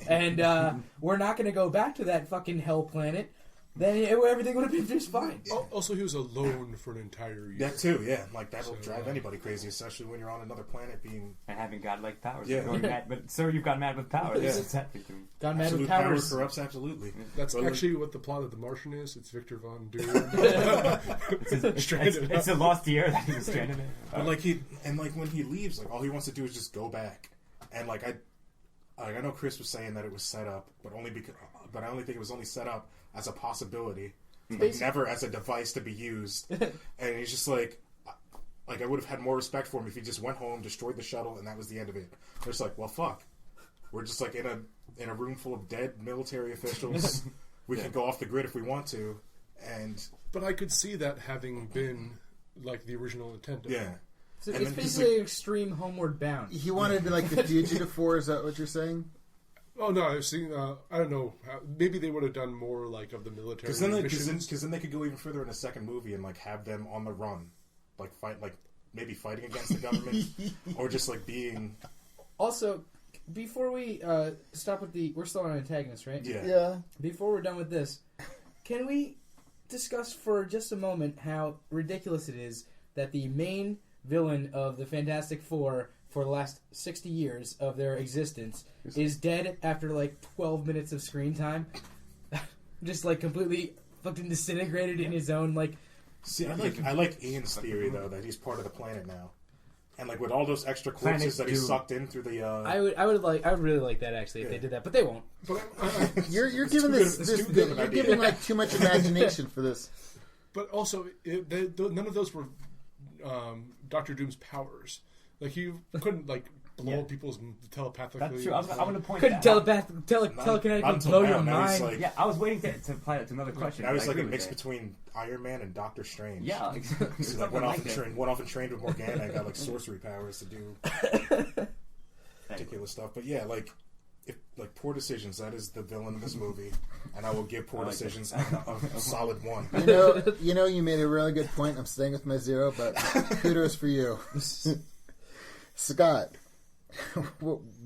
and we're not going to go back to that fucking hell planet, then everything would have been just fine. Also, he was alone for an entire year. That too, yeah. Like, that'll drive anybody crazy, especially when you're on another planet being... And having godlike powers. Yeah. Mad, but, sir, you've got mad with powers. Yeah. Got mad with power powers. corrupts, absolutely. That's actually what the plot of The Martian is. It's Victor Von Doom. It's a lost year that he was stranded in. But, like, when he leaves, like, all he wants to do is just go back. And, like, I know Chris was saying that it was set up, but I only think it was only set up as a possibility, like never as a device to be used. And he's just like I would have had more respect for him if he just went home, destroyed the shuttle, and that was the end of it. They're just like, well, fuck, we're just like in a room full of dead military officials. We can go off the grid if we want to, but I could see that having been like the original intent. Yeah. So it's basically extreme Homeward Bound. He wanted like the Fugitive 4. Is that what you're saying? Oh no, I've seen. I don't know. Maybe they would have done more like of the military. Because then they could go even further in a second movie and like have them on the run, like fight, like maybe fighting against the government, or just like being. Also, before we stop with we're still on antagonists, right? Yeah. Yeah. Before we're done with this, can we discuss for just a moment how ridiculous it is that the main villain of the Fantastic Four for the last 60 years of their existence is dead after like 12 minutes of screen time? Just like completely fucking disintegrated in his own like... See, I like Ian's theory though that he's part of the planet now, and like with all those extra corpses that he sucked in through the. I would really like that actually if they did that, but they won't. You're giving you're giving like too much imagination for this. But also, none of those were Doctor Doom's powers. Like you couldn't like blow people's telepathically. That's true. I want to point couldn't telekinetically blow your mind. Like, yeah, I was waiting to apply that to another question. That was like a mix between Iron Man and Doctor Strange. Yeah, exactly. Like went off and trained with Morgana and got like sorcery powers to do ridiculous stuff. But yeah, like poor decisions. That is the villain of this movie, and I will give poor decisions a solid 1. You made a really good point. I'm staying with my 0, but kudos for you. Scott,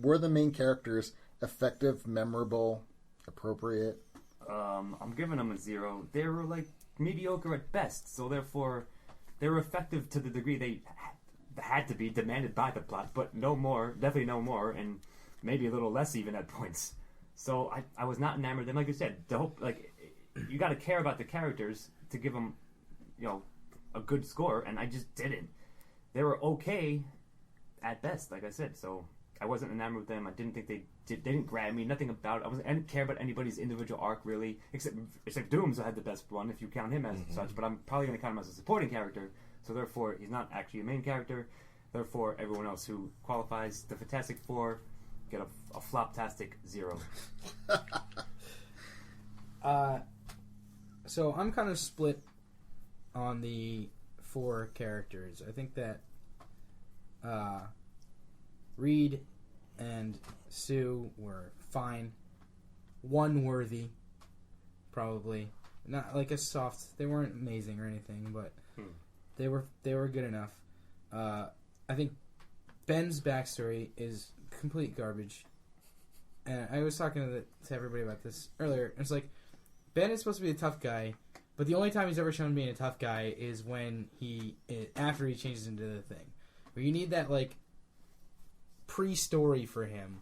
were the main characters effective, memorable, appropriate? I'm giving them a 0. They were like mediocre at best, so therefore they were effective to the degree they had to be demanded by the plot, but no more, definitely no more, and maybe a little less even at points. So I was not enamored of them. Like I said, you got to care about the characters to give them, a good score, and I just didn't. They were okay at best, like I said. So I wasn't enamored with them. I didn't think they didn't grab me. Nothing about it. I didn't care about anybody's individual arc really, except Doom's had the best one if you count him as such. But I'm probably going to count him as a supporting character. So therefore, he's not actually a main character. Therefore, everyone else who qualifies, the Fantastic Four, get a floptastic 0. So I'm kind of split on the 4 characters. I think that Reed and Sue were fine. One worthy, probably. Not like a soft. They weren't amazing or anything, but they were good enough. I think Ben's backstory is complete garbage. And I was talking to everybody about this earlier. It's like, Ben is supposed to be a tough guy, but the only time he's ever shown being a tough guy is when after he changes into the Thing. Where you need that, like, pre-story for him.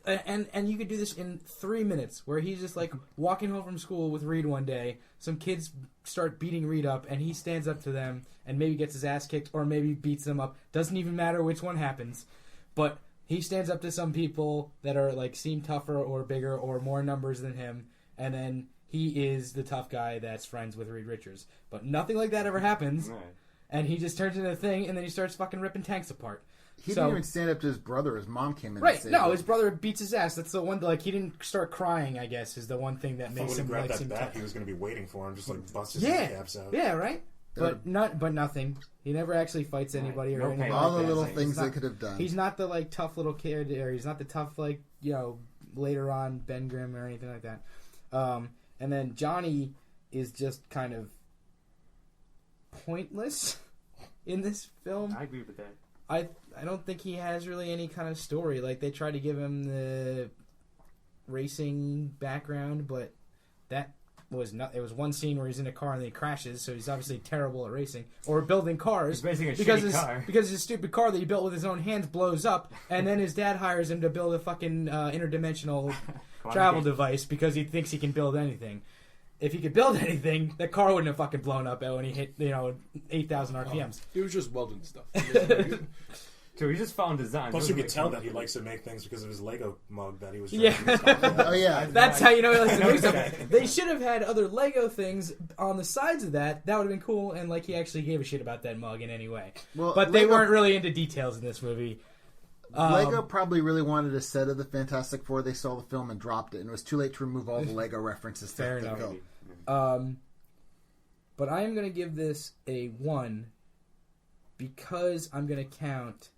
And you could do this in 3 minutes, where he's just like walking home from school with Reed one day. Some kids start beating Reed up, and he stands up to them and maybe gets his ass kicked or maybe beats them up. Doesn't even matter which one happens. But he stands up to some people that are like seem tougher or bigger or more numbers than him, and then he is the tough guy that's friends with Reed Richards. But nothing like that ever happens, Right. and he just turns into a thing, and then he starts fucking ripping tanks apart. He didn't even stand up to his brother. His mom came in. Right, and saved no, him. his brother beats his ass. That's the one. Like he didn't start crying. I guess is the one thing that If I makes would him have grabbed like that seem bat, tough. he was going to be waiting for him, just like bust his Yeah, kneecaps out. yeah, right. But nothing. He never actually fights anybody or No anything. pain. all the like that. little He's things not- they could have done. He's not the like tough little kid, or he's not the tough like later on Ben Grimm or anything like that. And then Johnny is just kind of pointless in this film. I agree with that. I don't think he has really any kind of story. Like they try to give him the racing background, but that was not. It was one scene where he's in a car and then he crashes, so he's obviously terrible at racing or building cars. He's racing a because shitty car. because his stupid car that he built with his own hands blows up, and then his dad hires him to build a fucking interdimensional travel device because he thinks he can build anything. If he could build anything, that car wouldn't have fucking blown up when he hit 8,000 RPMs. It was just welding stuff. So he just found design. Plus, you could tell that he likes to make things because of his Lego mug that he was trying Yeah. to stop at. Oh yeah, That's how you know he likes to make stuff. that. They should have had other Lego things on the sides of that. That would have been cool, and like he actually gave a shit about that mug in any way. Well, But they Lego- weren't really into details in this movie. Lego probably really wanted a set of the Fantastic Four. They saw the film and dropped it, and it was too late to remove all the Lego references. Fair to the enough. film. But I am going to give this a 1 because I'm going to count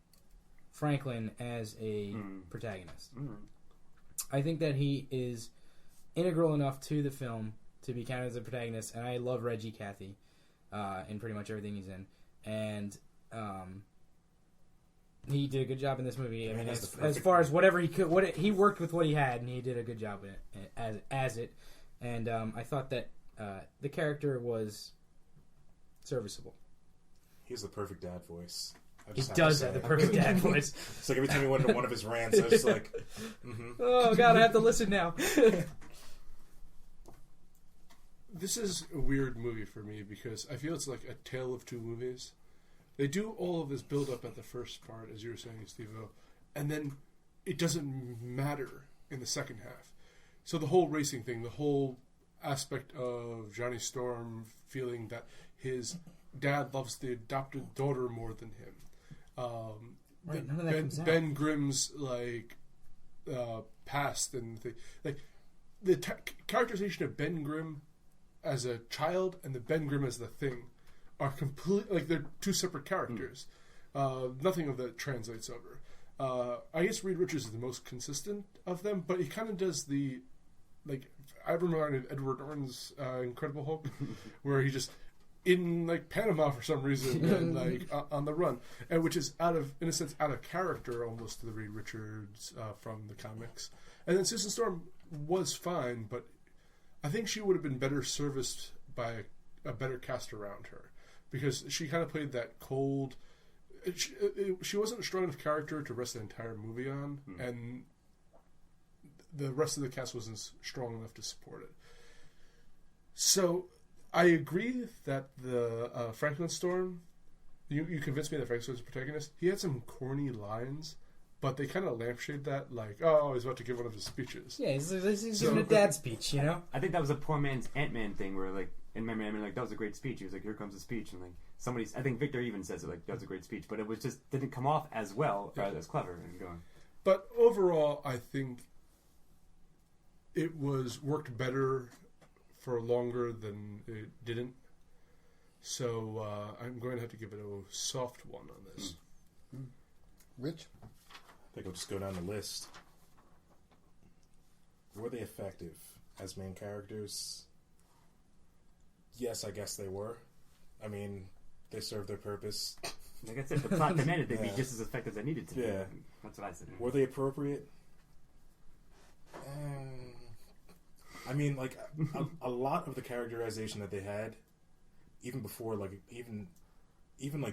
Franklin as a protagonist. I think that he is integral enough to the film to be counted as a protagonist, and I love Reggie Cathy in pretty much everything he's in. And he did a good job in this movie. I mean, as far as whatever he could, he worked with what he had, and he did a good job in it, as it. And I thought that the character was serviceable. He's the perfect dad voice. I He just does to have say the it. perfect dad voice. It's like every time he went into one of his rants, I was just like, Oh god, I have to listen now. This is a weird movie for me because I feel it's like a tale of two movies. They do all of this build up at the first part, as you were saying, Steve-O, and then it doesn't matter in the second half. So the whole racing thing, the whole aspect of Johnny Storm feeling that his dad loves the adopted daughter more than him. Right, none of that comes out. Ben Grimm's past and the characterization of Ben Grimm as a child and the Ben Grimm as the Thing are completely like they're two separate characters. Nothing of that translates over. I guess Reed Richards is the most consistent of them, but he kind of does the I remember Edward Norton's Incredible Hulk, where he just in Panama for some reason and on the run, and which is in a sense out of character almost to the Reed Richards from the comics. And then Susan Storm was fine, but I think she would have been better serviced by a better cast around her because she kind of played that cold. She wasn't a strong enough character to rest the entire movie on, and the rest of the cast wasn't strong enough to support it. So I agree that the Franklin Storm, you convinced me that Franklin Storm's the protagonist. He had some corny lines, but they kind of lampshade that he's about to give one of his speeches. Yeah, he's giving a dad speech, you know? I think that was a poor man's Ant-Man thing where, in my memory, that was a great speech. He was like, here comes the speech. And, I think Victor even says it, that was a great speech. But it was just, didn't come off as well, or as clever. And going. But overall, I think it worked better for longer than it didn't. So I'm going to have to give it a soft 1 on this. Rich? I think I'll just go down the list. Were they effective as main characters? Yes, I guess they were. I mean, they served their purpose. Like I said, the plot demanded they be just as effective as they needed to be. Yeah. That's what I said. Were they appropriate? I mean, a lot of the characterization that they had, even before, even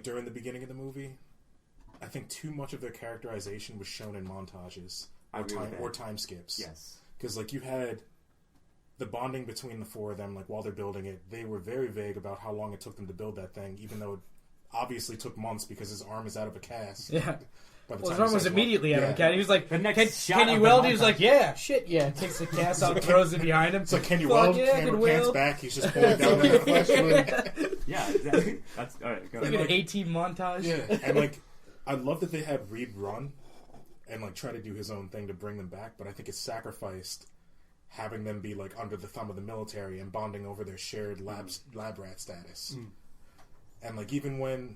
during the beginning of the movie, I think too much of their characterization was shown in montages or time skips. Yes. Because like you had the bonding between the four of them, like while they're building it, they were very vague about how long it took them to build that thing, even though it obviously took months because his arm is out of a cast. Yeah. By the Well, his time arm was immediately out of a cast. He was like, The next shot can you of the weld? He was montage. like, yeah, shit, yeah. Takes the cast out, throws it behind him. It's like, can you Fuck weld? yeah, I Camera can pans weld. back. He's just pulling down on the flesh wound. Yeah, exactly. That's all right. Go Like ahead. an 18 montage. Yeah, and like I love that they had Reed run and like try to do his own thing to bring them back, but I think it sacrificed having them be like under the thumb of the military and bonding over their shared lab rat status. And like even when,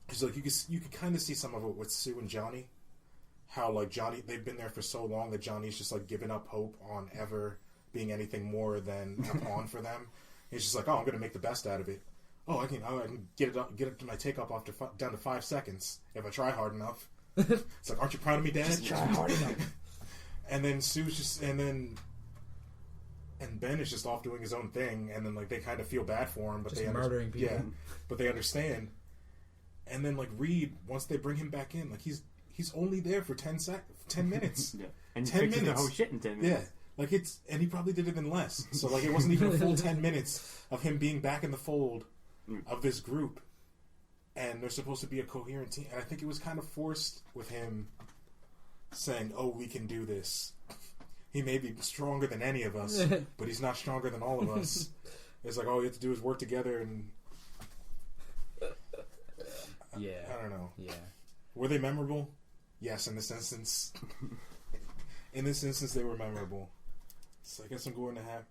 because like you could kind of see some of it with Sue and Johnny, how like Johnny, they've been there for so long that Johnny's just like given up hope on ever being anything more than a pawn for them. He's just like, oh, I'm going to make the best out of it. Oh, I can get it to my takeoff down to 5 seconds if I try hard enough. It's like, aren't you proud of me, Dad? Just try hard enough. And then Sue's just, and Ben is just off doing his own thing, and then like they kind of feel bad for him, but Just they murdering people. Yeah, but they understand. And then like Reed, once they bring him back in, like he's only there for 10 minutes. Yeah. And 10 fixes the minutes. whole shit in 10 Yeah, minutes. like and he probably did it in less. So like it wasn't even a full 10 minutes of him being back in the fold of this group, and they're supposed to be a coherent team. And I think it was kind of forced with him saying, "Oh, we can do this." He may be stronger than any of us, but he's not stronger than all of us. It's like all you have to do is work together, and Yeah. I don't know. Yeah. Were they memorable? Yes, in this instance. In this instance, they were memorable. So I guess I'm going to have.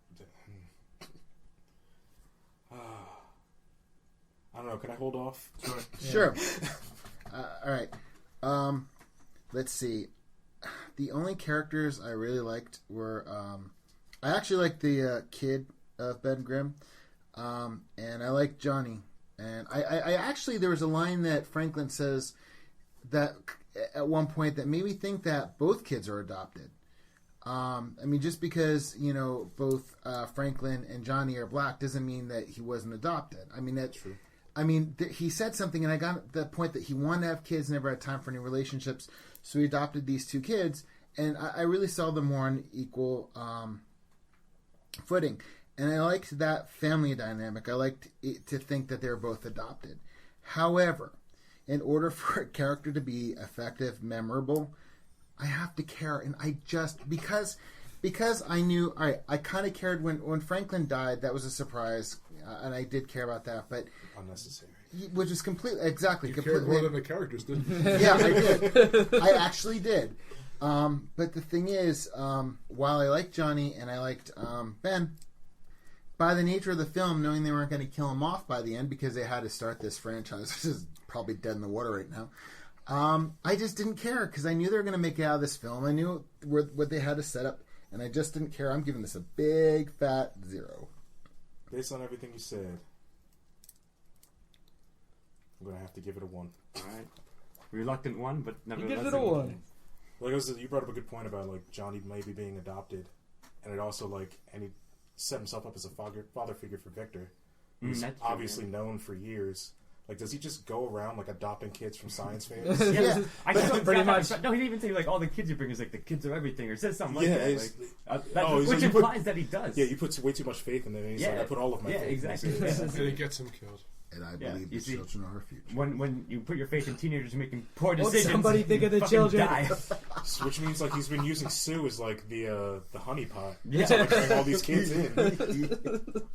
I don't know. Can I hold off? Sure. All right. Let's see. The only characters I really liked were I actually liked the kid of Ben Grimm, and I liked Johnny. And I actually, there was a line that Franklin says that at one point that made me think that both kids are adopted. I mean, just because, you know, both Franklin and Johnny are black doesn't mean that he wasn't adopted. I mean, that's true. I mean, he said something, and I got the point that he wanted to have kids, never had time for any relationships, so he adopted these two kids, and I really saw them more on equal footing. And I liked that family dynamic. I liked it to think that they were both adopted. However, in order for a character to be effective, memorable, I have to care, and I just because I knew. All right, I kind of cared when Franklin died. That was a surprise, and I did care about that. But Unnecessary. which is completely You cared more than the characters, didn't you? yeah, I did. I actually did. But the thing is, while I liked Johnny and I liked Ben, by the nature of the film, knowing they weren't going to kill him off by the end because they had to start this franchise, which is probably dead in the water right now, I just didn't care because I knew they were going to make it out of this film. I knew what they had to set up, and I just didn't care. I'm giving this a big, fat 0. Based on everything you said, I'm going to have to give it a 1. All right. Reluctant one, but He nevertheless. gives it a 1. Like you brought up a good point about like Johnny maybe being adopted, and it also and he set himself up as a father figure for Victor, who's that's true, obviously yeah. known for years. Like, does he just go around like adopting kids from science fairs? Yeah, I But pretty much. No, he didn't even say like all the kids you bring is like the kids are everything, or says something like Yeah, that. it's- Which he's like, implies that he does. Yeah, you put way too much faith in them, and he's like, I put all of my faith exactly. in these kids. And he gets him killed. And I Yeah, believe you the see, children are our future. When you put your faith in teenagers making poor Won't decisions, somebody think you of the fucking children? Die. Which means like he's been using Sue as like the honeypot. Yeah. To like, bring all these kids in.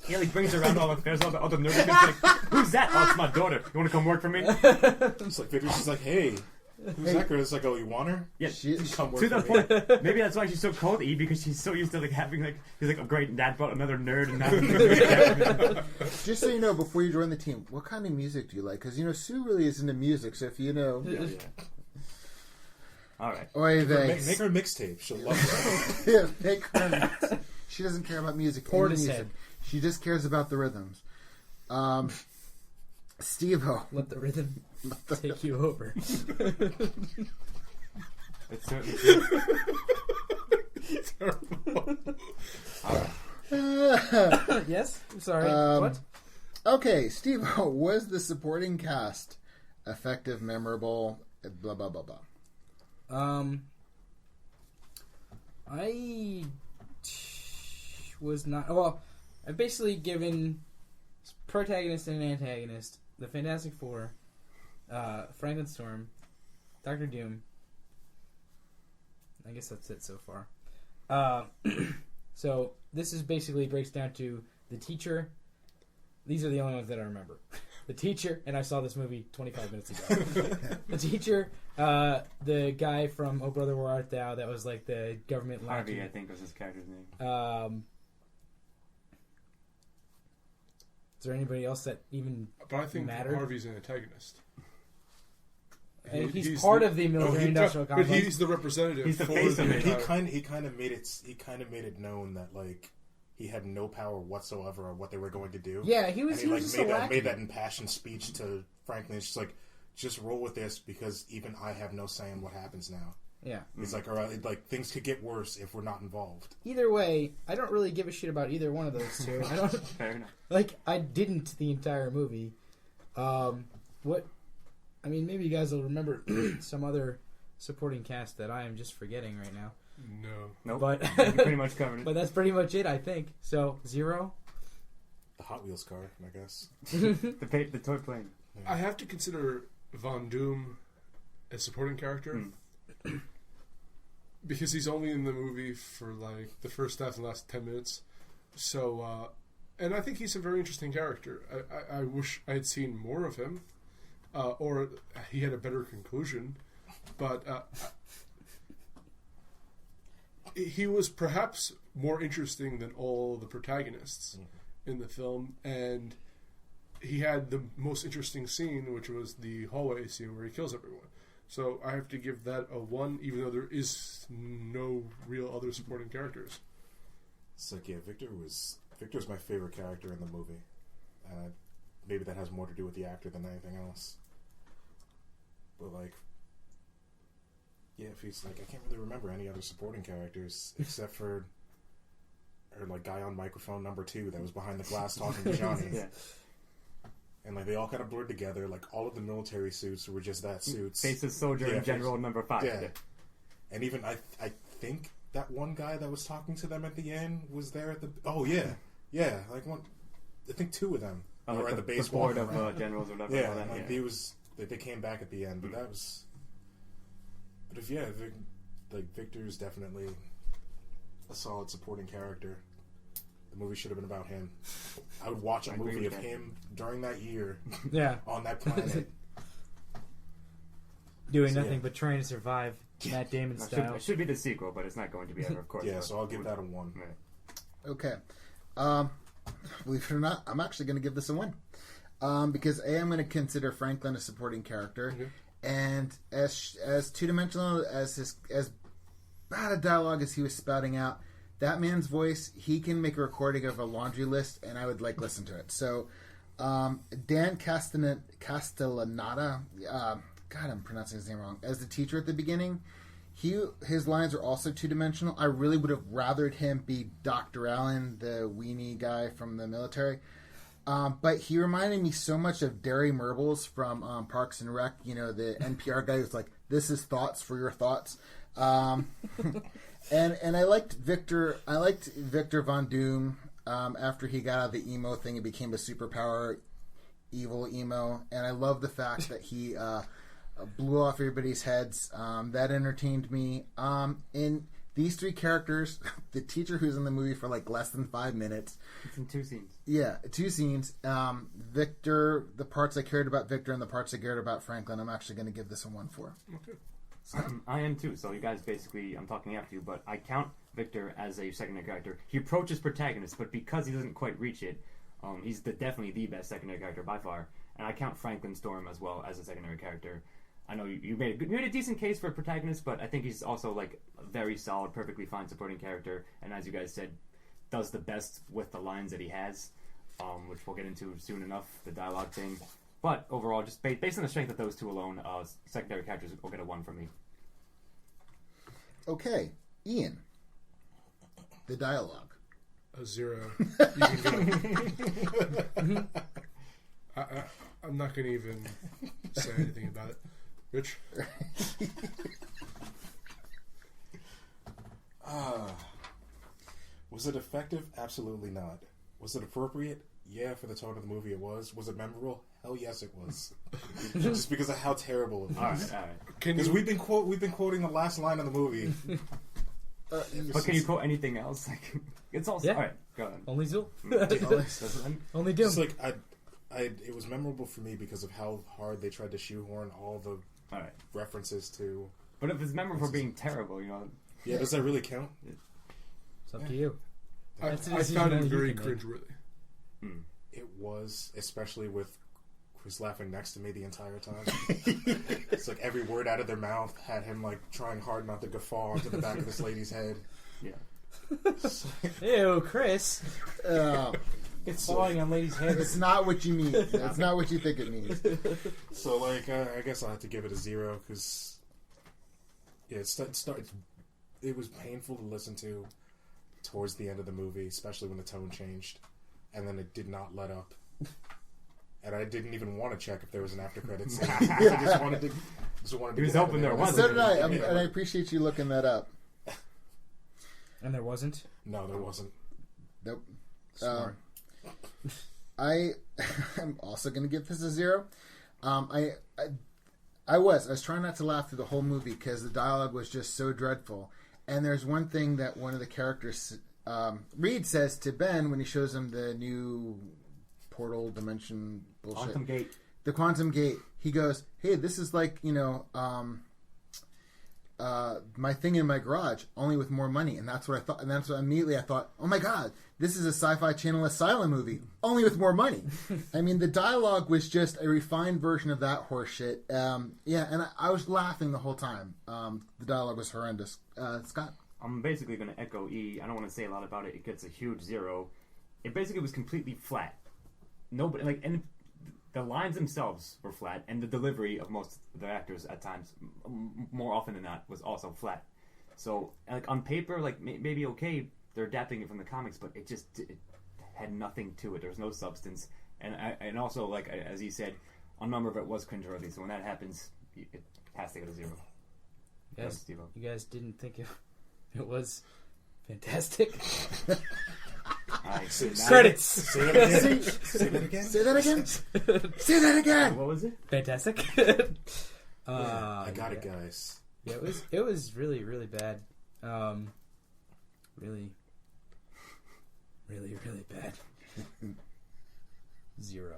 He like brings around all the fairs, all the nerdy kids. Like, who's that? Oh, it's my daughter. You want to come work for me? It's like Victor's just like, hey, who's that girl? It's like, oh, you want her? Yeah. Come work To the for me. point, maybe that's why she's so cold to E, because she's so used to like having like he's like a great dad brought another nerd and now Just so you know, before you join the team, what kind of music do you like? Because, you know, Sue really is into music, so if you know... yeah. All right. Oy vey. Make her a mixtape. She'll love it. Yeah, make her mix. She doesn't care about music. Portishead. Any music. She just cares about the rhythms. Steve-O. Let the rhythm take you over. It's certainly true. Yes? I'm sorry. What? Okay, Steve-O, was the supporting cast effective, memorable, blah, blah, blah, blah? I was not... Well, I've basically given protagonist and antagonist, the Fantastic Four, Franklin Storm, Dr. Doom. I guess that's it so far. So this is basically breaks down to the teacher. These are the only ones that I remember. The teacher, and I saw this movie 25 minutes ago. The teacher, the guy from Oh Brother Where Art Thou, that was like the government Harvey, lackey. I think was his character's name. Is there anybody else that even But I think mattered? Harvey's an antagonist. He's part of the military-industrial But complex. he's the representative. He's the for face of the it. entire- He kind of made it known that like he had no power whatsoever on what they were going to do. Yeah, he was And he just like a lackey. made that impassioned speech to Franklin. It's just like, just roll with this because even I have no say in what happens now. Yeah. It's like, all right, like things could get worse if we're not involved. Either way, I don't really give a shit about either one of those two. I don't Fair enough. like. I didn't the entire movie. What? I mean, maybe you guys will remember some other supporting cast that I am just forgetting right now. No. Nope. But You pretty much covered it. but that's pretty much it, I think. So 0. The Hot Wheels car, I guess. The toy plane. I have to consider Von Doom a supporting character. Because he's only in the movie for like the first half and last 10 minutes. So, and I think he's a very interesting character. I wish I had seen more of him, or he had a better conclusion. But he was perhaps more interesting than all the protagonists in the film. And he had the most interesting scene, which was the hallway scene where he kills everyone. So I have to give that a 1, even though there is no real other supporting characters. It's like, yeah, Victor was my favorite character in the movie. Maybe that has more to do with the actor than anything else. But like, yeah, if he's like, I can't really remember any other supporting characters except for, or like guy on microphone number 2 that was behind the glass talking to Johnny. Yeah. And like they all kind of blurred together. Like all of the military suits were just that suits. Faceless Soldier Yeah, and General number 5. Yeah. And even I think that one guy that was talking to them at the end was there at the. Oh yeah, like one. I think 2 of them were at the base board one. of generals or whatever. Yeah, all that, like yeah. he was. They came back at the end, but that was. But if Victor's definitely a solid supporting character. The movie should have been about him. I would watch a movie of him during that year Yeah. on that planet. Doing So, nothing yeah. but trying to survive Matt Damon It style. should be the sequel, but it's not going to be ever, of course. Yeah, so I'll give that a 1. Yeah. Okay. Believe it or not, I'm actually going to give this a 1. Because A, I'm going to consider Franklin a supporting character. And as two-dimensional, as bad a dialogue as he was spouting out, that man's voice, he can make a recording of a laundry list, and I would listen to it. So, Dan Castellaneta, God, I'm pronouncing his name wrong. As the teacher at the beginning, his lines are also two-dimensional. I really would have rathered him be Dr. Allen, the weenie guy from the military. But he reminded me so much of Derry Merbles from Parks and Rec. You know, the NPR guy who's like, "This is thoughts for your thoughts." And I liked Victor. I liked Victor Von Doom after he got out of the emo thing and became a superpower evil emo. And I love the fact that he blew off everybody's heads. That entertained me. In these 3 characters, the teacher who's in the movie for less than 5 minutes. It's in 2 scenes. Yeah, 2 scenes. Victor, the parts I cared about Victor and the parts I cared about Franklin, I'm actually going to give this a 1 for. Okay. I am too, so you guys basically, I'm talking after you, but I count Victor as a secondary character. He approaches protagonist, but because he doesn't quite reach it, he's definitely the best secondary character by far. And I count Franklin Storm as well as a secondary character. I know you made a decent case for a protagonist, but I think he's also a very solid, perfectly fine supporting character. And as you guys said, does the best with the lines that he has, which we'll get into soon enough, the dialogue thing. But overall, just based on the strength of those 2 alone, secondary characters will get a 1 from me. Okay, Ian. The dialogue. A 0. You can go. I'm not going to even say anything about it. Rich? Was it effective? Absolutely not. Was it appropriate? Yeah, for the tone of the movie it was. Was it memorable? Hell yes, it was. Just because of how terrible it was. All right. Because we've been quoting the last line of the movie. But can you quote anything else? Like, it's all. Yeah. All right, go ahead. Only Zool. Only Only Doom. It's like it was memorable for me because of how hard they tried to shoehorn all the references to. But if it's memorable for being terrible, Yeah, does that really count? It's up to you. I That's a decision found it only you very can make. cringeworthy. It was, especially with Chris laughing next to me the entire time. It's like every word out of their mouth had him like trying hard not to guffaw onto the back of this lady's head. Yeah. Ew, Chris. It's falling on ladies' heads. It's not what you mean. It's not what you think it means. So like, I guess I'll have to give it a 0 because it was painful to listen to towards the end of the movie, especially when the tone changed, and then it did not let up. And I didn't even want to check if there was an after credits scene. I just wanted to. He was hoping there was. So did I. And I appreciate you looking that up. And there wasn't? No, there wasn't. Nope. Smart. I'm also going to give this a 0. I was trying not to laugh through the whole movie because the dialogue was just so dreadful. And there's one thing that one of the characters, Reed, says to Ben when he shows him the new portal dimension bullshit. Quantum Gate. The Quantum Gate. He goes, "Hey, this is like, my thing in my garage, only with more money." And that's what I thought. And that's what immediately I thought, oh my God, this is a Sci-Fi Channel Asylum movie, only with more money. I mean, the dialogue was just a refined version of that horseshit. And I was laughing the whole time. The dialogue was horrendous. Scott? I'm basically going to echo E. I don't want to say a lot about it. It gets a huge 0. It basically was completely flat. Nobody, and the lines themselves were flat, and the delivery of most of the actors at times, more often than not, was also flat. So, like, on paper, like, maybe okay, they're adapting it from the comics, but it had nothing to it. There was no substance. And also, like, as he said, a number of it was cringeworthy, so when that happens, it has to go to 0. You guys didn't think it was fantastic? Credits! Say that again. Say that again. Say that again. Say that again. What was it? Fantastic. I got it, guys. Yeah, it was really, really bad. Really, really, really bad. 0.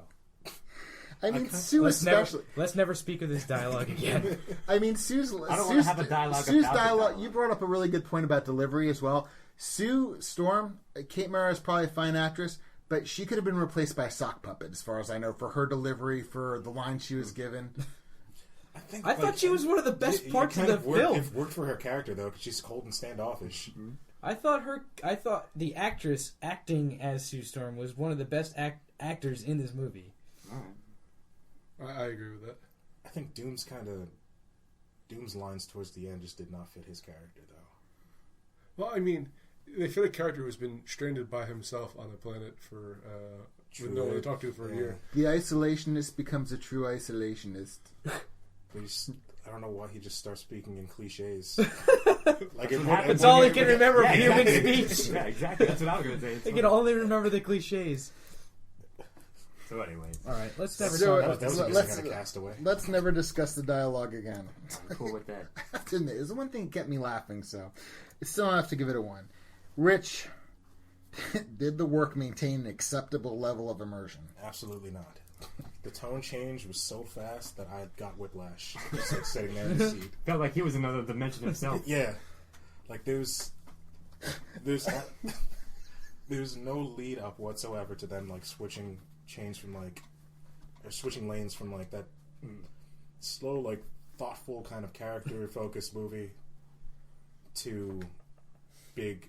I mean, Sue especially. Let's never speak of this dialogue again. I mean, Sue's. I don't want to have a dialogue. Sue's about dialogue. You brought up a really good point about delivery as well. Sue Storm, Kate Mara is probably a fine actress, but she could have been replaced by a sock puppet, as far as I know, for her delivery, for the line she was given. I thought she was one of the best parts of the film. It worked for her character though, because she's cold and standoffish. Mm-hmm. I thought the actress acting as Sue Storm was one of the best actors in this movie. I agree with that. I think Doom's lines towards the end just did not fit his character though. Well, I mean, they feel a character who's been stranded by himself on a planet for with no one to talk to for a year. The isolationist becomes a true isolationist. I don't know why he just starts speaking in cliches. That's all he can remember of human speech. Yeah, exactly. That's what I was going to say. He can only remember the cliches. So anyway. All right, let's never So, talk about That was this. a good kind of castaway. Let's never discuss the dialogue again. I'm cool with that. I have to admit, it's the one thing that kept me laughing, so it's still enough to give it a 1. Rich, did the work maintain an acceptable level of immersion? Absolutely not. The tone change was so fast that I got whiplash. Just like sitting there in the seat. Felt like he was in another dimension himself. Yeah, like there's no lead up whatsoever to them like switching lanes from like that slow, like thoughtful kind of character focused movie to big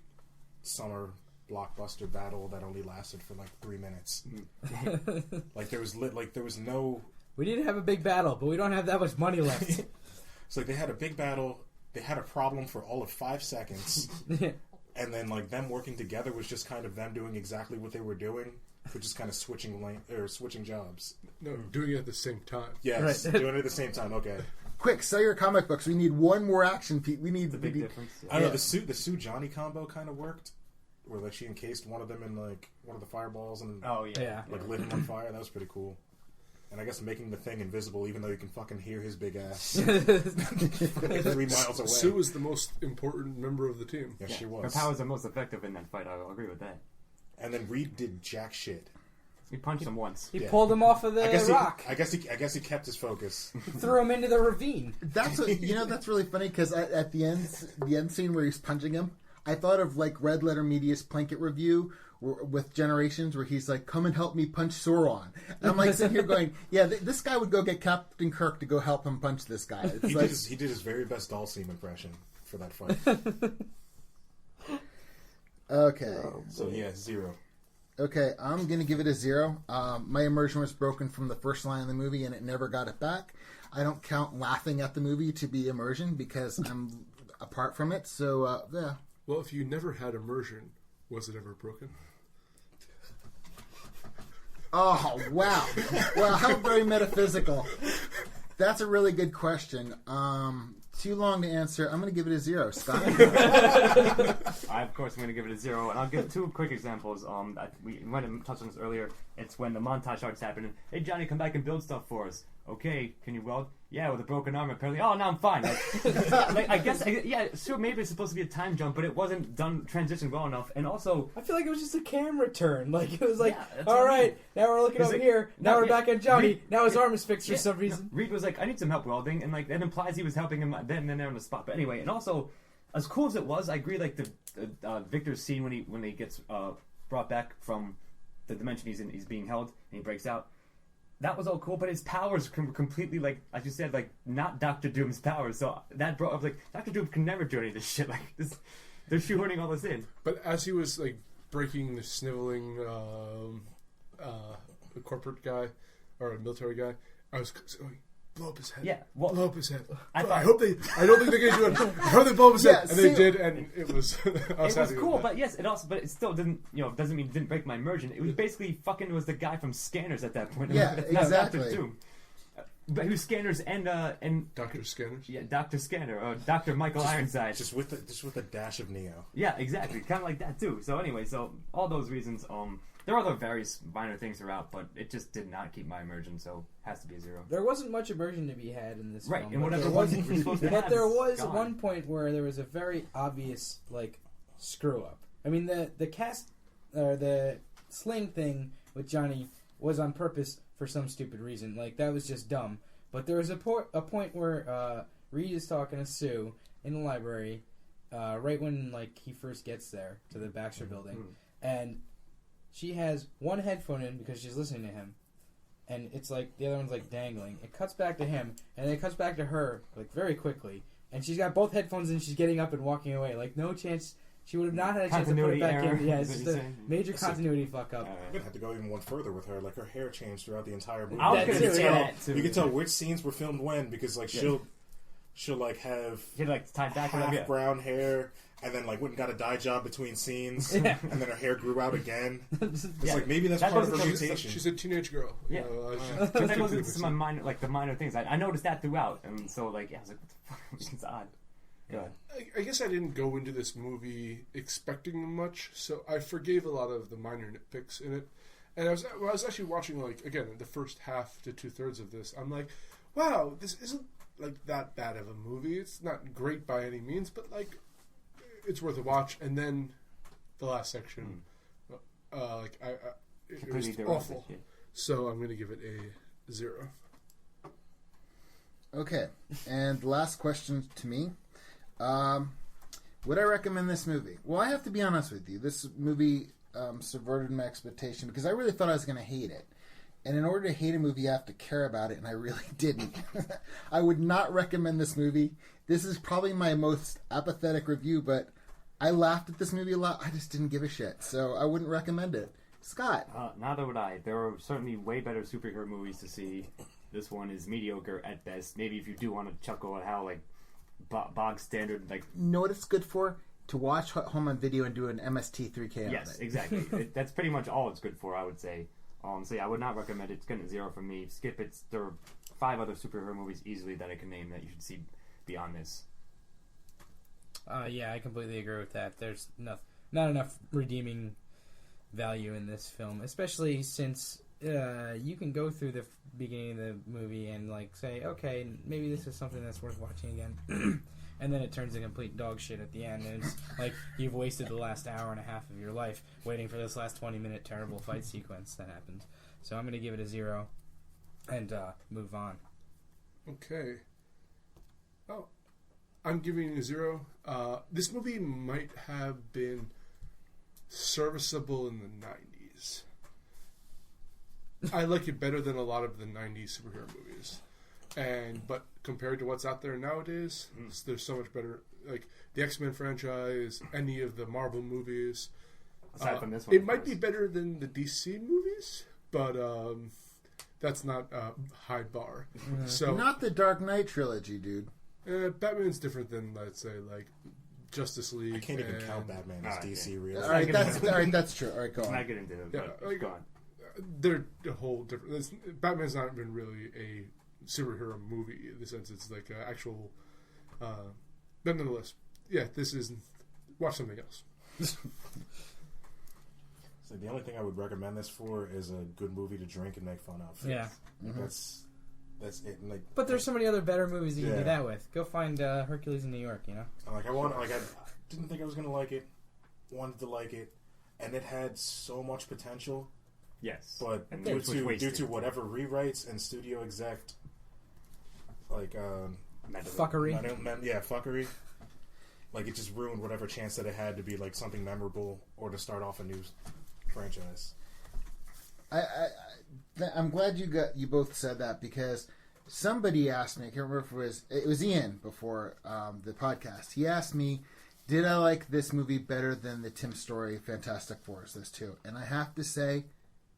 summer blockbuster battle that only lasted for like 3 minutes. Like there was no. We didn't have a big battle, but we don't have that much money left. It's like they had a big battle. They had a problem for all of 5 seconds, and then like them working together was just kind of them doing exactly what they were doing, but just kind of switching jobs. No, doing it at the same time. Yes, Right. doing it at the same time. Okay. quick, sell your comic books. We need one more action. We need The big difference. I don't know, the Sue Johnny combo kind of worked, where like she encased one of them in like one of the fireballs and Oh yeah. like lit him on fire. That was pretty cool. And I guess making the Thing invisible, even though you can fucking hear his big ass 3 miles away. Sue was the most important member of the team. Yeah, she Her was. powers are most effective in that fight. I'll agree with that. And then Reed did jack shit. He punched him once. He pulled him off of the rock. I guess he kept his focus. He threw him into the ravine. That's what, that's really funny because at the end scene where he's punching him, I thought of like Red Letter Media's Plinkett review with Generations, where he's like, "Come and help me punch Sauron." And I'm like sitting here going, "Yeah, this guy would go get Captain Kirk to go help him punch this guy." It's He did his very best Dalsim impression for that fight. Okay. So yeah, 0. Okay, I'm going to give it a 0. My immersion was broken from the first line of the movie, and it never got it back. I don't count laughing at the movie to be immersion because I'm apart from it. So, yeah. Well, if you never had immersion, was it ever broken? Oh, wow. Well, how very metaphysical. That's a really good question. Too long to answer. I'm going to give it a 0. Scott? I, of course, am going to give it a 0, and I'll give 2 quick examples. We might have touched on this earlier. It's when the montage starts happening. Hey, Johnny, come back and build stuff for us. Okay, can you weld? Yeah, with a broken arm, apparently. Oh, now I'm fine. I guess, sure, maybe it's supposed to be a time jump, but it wasn't done transition well enough. And also, I feel like it was just a camera turn. Like, it was like, Yeah, all right, now we're looking over like, here. Now we're yeah, back on Johnny. Reed- Now his arm is fixed for some no, reason. Reed was like, I need some help welding, and like that implies he was helping him then and there on the spot. But anyway, and also, as cool as it was, I agree. Like the Victor's scene when he gets brought back from the dimension he's being held and he breaks out. That was all cool, but his powers were completely, like, as you said, like, not Doctor Doom's powers. So that brought up, like, Doctor Doom can never do any of this shit. Like, they're shoehorning all this in. But as he was like breaking the sniveling corporate guy or a military guy, I was going, blow up his head. Yeah, well, blow up his head. I I don't think they're going to do it. I hope they blow up his head. And they did, and it was. I was it was happy cool, with that. but yes, it still didn't, doesn't mean it didn't break my immersion. It was basically fucking was the guy from Scanners at that point. Yeah, It's not exactly. Dr. Doom. But he was Scanners and Dr. Scanners. yeah, Dr. Scanner or Dr. Michael Ironside. Just with a dash of Neo. Yeah, exactly, kind of like that too. So anyway, all those reasons. There are other various minor things throughout, but it just did not keep my immersion, so has to be a 0. There wasn't much immersion to be had in this Right, film. and but whatever there was was- we're supposed to have But there is was gone. one point where there was a very obvious, like, screw up. I mean, the cast, or the sling thing with Johnny was on purpose for some stupid reason. Like, that was just dumb. But there was a point where Reed is talking to Sue in the library, right when, like, he first gets there to the Baxter building. And she has one headphone in because she's listening to him. And it's like, the other one's like dangling. It cuts back to him, and then it cuts back to her, like, very quickly. And she's got both headphones in, she's getting up and walking away. Like, no chance, she would have not had a chance to put it Continuity back error, in. Yeah, is it's what just you're a saying? major continuity fuck up. I'm gonna have to go even one further with her. Like her hair changed throughout the entire movie. I was That going too, to say yeah. that too. You can tell which scenes were filmed when because like she'll like have He had like tied back half yeah. brown hair and then like went and got a dye job between scenes Yeah. and then her hair grew out again. It's Yeah. like maybe that's That part of her doesn't- mutation. She's a teenage girl. Yeah. She's But that goes 15%. into some minor, like the minor things. I noticed that throughout, and so like I was like, what the fuck? It's odd. Go ahead. I guess I didn't go into this movie expecting much, so I forgave a lot of the minor nitpicks in it. And I was actually watching, like, again, the first half to 2/3 of this. I'm like, wow, this isn't like that bad of a movie. It's not great by any means, but like, it's worth a watch. And then the last section, it was Completely different. awful. Yeah. So I'm going to give it a 0. Okay, and last question to me. Would I recommend this movie? Well, I have to be honest with you. This movie subverted my expectation because I really thought I was going to hate it. And in order to hate a movie, you have to care about it, and I really didn't. I would not recommend this movie. This is probably my most apathetic review, but I laughed at this movie a lot. I just didn't give a shit, so I wouldn't recommend it. Scott? Neither would I. There are certainly way better superhero movies to see. This one is mediocre at best. Maybe if you do want to chuckle at how like bog standard like. You know what it's good for? To watch home on video and do an MST 3K Yes, on it. exactly. That's pretty much all it's good for, I would say. So yeah, I would not recommend it. It's getting a 0 from me. Skip it. There are 5 other superhero movies easily that I can name that you should see beyond this. Yeah, I completely agree with that. There's not enough redeeming value in this film, especially since you can go through the beginning of the movie and like say, okay, maybe this is something that's worth watching again, and then it turns to complete dog shit at the end, and it's like you've wasted the last hour and a half of your life waiting for this last 20-minute terrible fight sequence that happened. So I'm going to give it a 0 and move on. Okay. Oh, I'm giving it a 0. This movie might have been serviceable in the 90s. I like it better than a lot of the 90s superhero movies. But compared to what's out there nowadays, there's so much better. Like the X-Men franchise, any of the Marvel movies. Aside from this one, it might be better than the DC movies, but that's not a high bar. So Not the Dark Knight trilogy, dude. Batman's different than, let's say, like Justice League. I can't even count Batman as DC, really. All right, that's true. All right, go I'm on. not getting into it. Yeah, But like, go on. They're a whole different. Batman's not even really a superhero movie in the sense it's like an actual. But nonetheless, yeah, this is. Watch something else. So the only thing I would recommend this for is a good movie to drink and make fun of. Yeah. That's it. And like, But there's so many other better movies that you can do Yeah. that with. Go find Hercules in New York, you know? I didn't think I was gonna like it. Wanted to like it, and it had so much potential. Yes. But And due which was wasted. to whatever rewrites and studio exec, like Fuckery. fuckery. Like it just ruined whatever chance that it had to be like something memorable or to start off a new franchise. I'm glad you both said that because somebody asked me. I can't remember if it was Ian before the podcast. He asked me, "Did I like this movie better than the Tim Story Fantastic Four? Is this too?" And I have to say,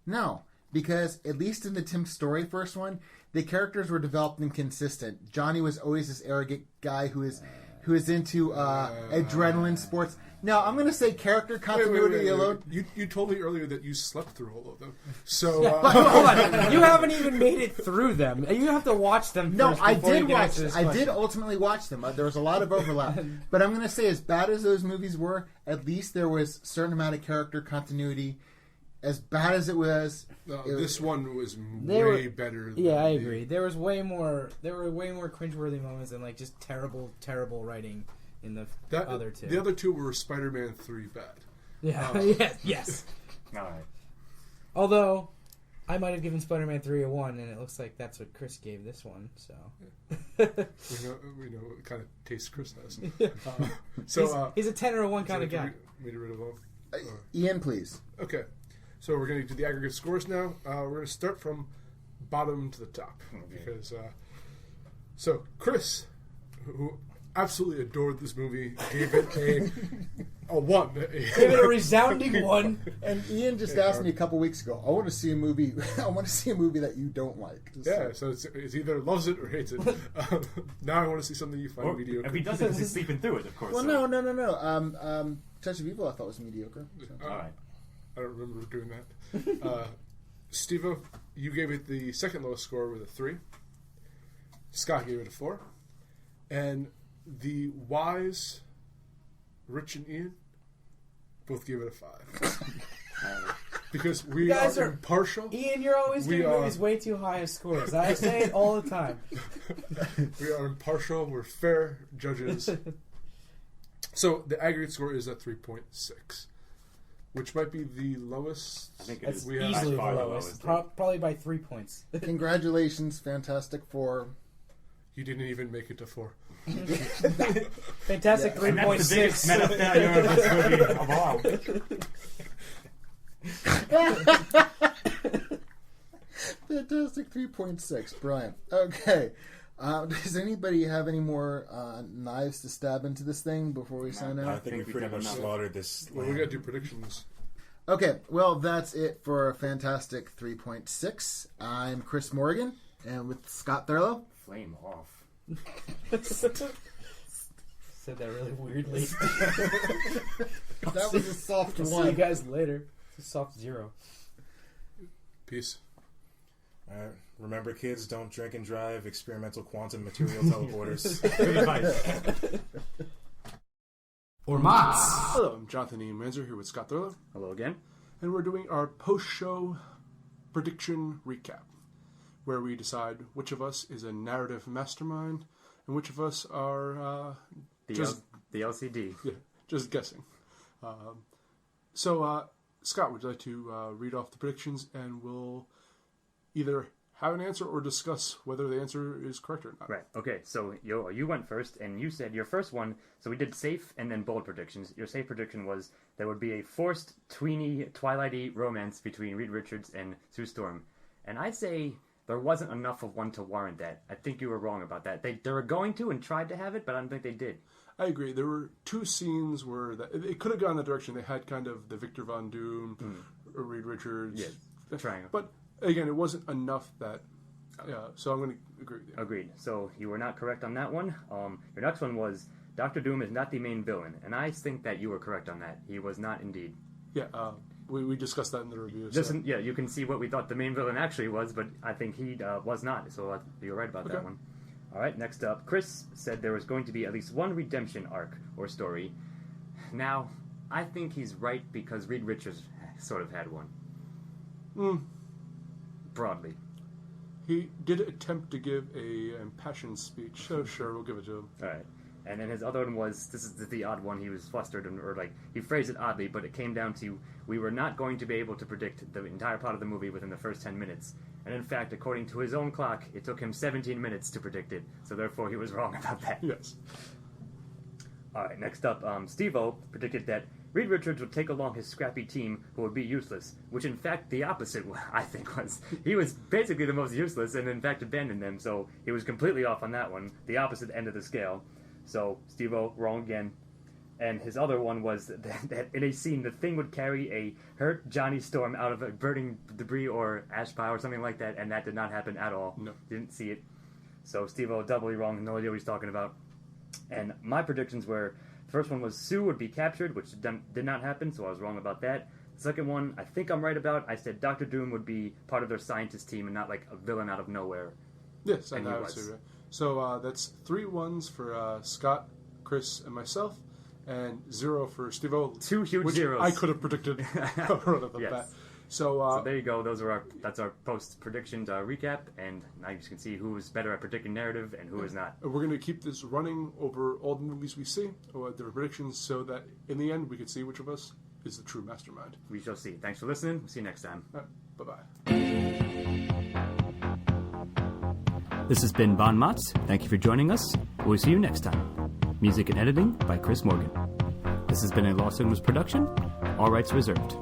no, because at least in the Tim Story first one, the characters were developed and consistent. Johnny was always this arrogant guy who is into adrenaline sports. Now, I'm going to say character continuity alone. You told me earlier that you slept through all of them. So Hold on. You haven't even made it through them. You have to watch them No, first I before you did get watch. into this I question. did ultimately watch them. There was a lot of overlap, but I'm going to say, as bad as those movies were, at least there was a certain amount of character continuity. As bad as it was, this one was They way were- better. Yeah, I agree. There were way more cringeworthy moments than like just terrible writing in the other two. The other two were Spider-Man 3 bad. Yeah, yes. All right. Although I might have given Spider-Man 3 a 1, and it looks like that's what Chris gave this one. So We know what kind of taste Chris has. he's a 10 or a 1 kind of guy. Made rid of all. Ian, please. Okay, so we're going to do the aggregate scores now. We're going to start from bottom to the top because. So Chris, who absolutely adored this movie, gave it a 1. Give it a resounding 1. And Ian just asked me a couple weeks ago. I want to see a movie. I want to see a movie that you don't like. Yeah, so it's either loves it or hates it. Now I want to see something you find Or, mediocre. if he doesn't, he's sleeping through it, of course. Well, so. no. Touch of Evil, I thought was mediocre. So. All right. I don't remember doing that. Steve-O, you gave it the second lowest score with a 3. Scott gave it a 4. And the wise Rich and Ian both gave it a 5. Because we guys are are- impartial. Ian, you're always We giving are- movies way too high as scores. I say it all the time. We are impartial. We're fair judges. So the aggregate score is at 3.6, which might be the lowest. I think That's it's we have easily the by far the lowest. lowest. Probably by 3 points. Congratulations, Fantastic Four. You didn't even make it to 4. Fantastic And that's the biggest 3.6. meta failure of this movie of all. Fantastic 3.6, Brian. Okay. Does anybody have any more knives to stab into this thing before we sign I out? think we pretty done much enough. slaughtered this. Well, we got to do predictions. Okay, well, that's it for Fantastic 3.6. I'm Chris Morgan, and with Scott Thurlow. Flame off. Said that really weirdly. That was a soft See you one. guys later. It's a soft 0. Peace. Remember, kids, don't drink and drive experimental quantum material teleporters. Good advice. Or MOTS. Hello, I'm Jonathan E. Manzer here with Scott Thurlow, Hello again. and we're doing our post-show prediction recap, where we decide which of us is a narrative mastermind and which of us are The LCD. just guessing. So, Scott, would you like to read off the predictions, and we'll either have an answer or discuss whether the answer is correct or not. Right. Okay. So you went first, and you said your first one. So we did safe and then bold predictions. Your safe prediction was there would be a forced, tweeny, Twilight-y romance between Reed Richards and Sue Storm, and I'd say there wasn't enough of one to warrant that. I think you were wrong about that. They were going to and tried to have it, but I don't think they did. I agree. There were two scenes where it could have gone that direction. They had kind of the Victor Von Doom, Reed Richards. Yeah, triangle. But again, it wasn't enough that. So I'm going to agree with you. Agreed. So you were not correct on that one. Your next one was Dr. Doom is not the main villain, and I think that you were correct on that. He was not indeed. Yeah, we discussed that in the review. Just So. yeah, you can see what we thought the main villain actually was, but I think he was not. So you're right about that one. All right, next up, Chris said there was going to be at least one redemption arc or story. Now, I think he's right because Reed Richards sort of had one. Broadly. He did attempt to give a impassioned speech, so sure, we'll give it to him. All right. And then his other one was, this is the odd one, he was flustered, or like, he phrased it oddly, but it came down to, we were not going to be able to predict the entire plot of the movie within the first 10 minutes. And in fact, according to his own clock, it took him 17 minutes to predict it, so therefore he was wrong about that. Yes. Alright, next up, Steve-O predicted that Reed Richards would take along his scrappy team who would be useless, which in fact the opposite, I think, was. He was basically the most useless and in fact abandoned them, so he was completely off on that one, the opposite end of the scale. So, Steve-O, wrong again. And his other one was that in a scene, the Thing would carry a hurt Johnny Storm out of a burning debris or ash pile or something like that, and that did not happen at all. No. Didn't see it. So, Steve-O, doubly wrong, no idea what he's talking about. And my predictions were, the first one was Sue would be captured, which did not happen, so I was wrong about that. The second one, I think I'm right about, I said Dr. Doom would be part of their scientist team and not like a villain out of nowhere. Yes, And I he was. was. So that's 3 1s for Scott, Chris, and myself, and 0 for Steve-O. 2 huge which zeros. I could have predicted right off the Yes. bat. So there you go. That's our post predictions recap, and now you can see who is better at predicting narrative and who is not. We're going to keep this running over all the movies we see, or the predictions, so that in the end we can see which of us is the true mastermind. We shall see. Thanks for listening. See you next time. Bye-bye. This has been Bon Mots. Thank you for joining us. We'll see you next time. Music and editing by Chris Morgan. This has been a Lost Cinemas production. All rights reserved.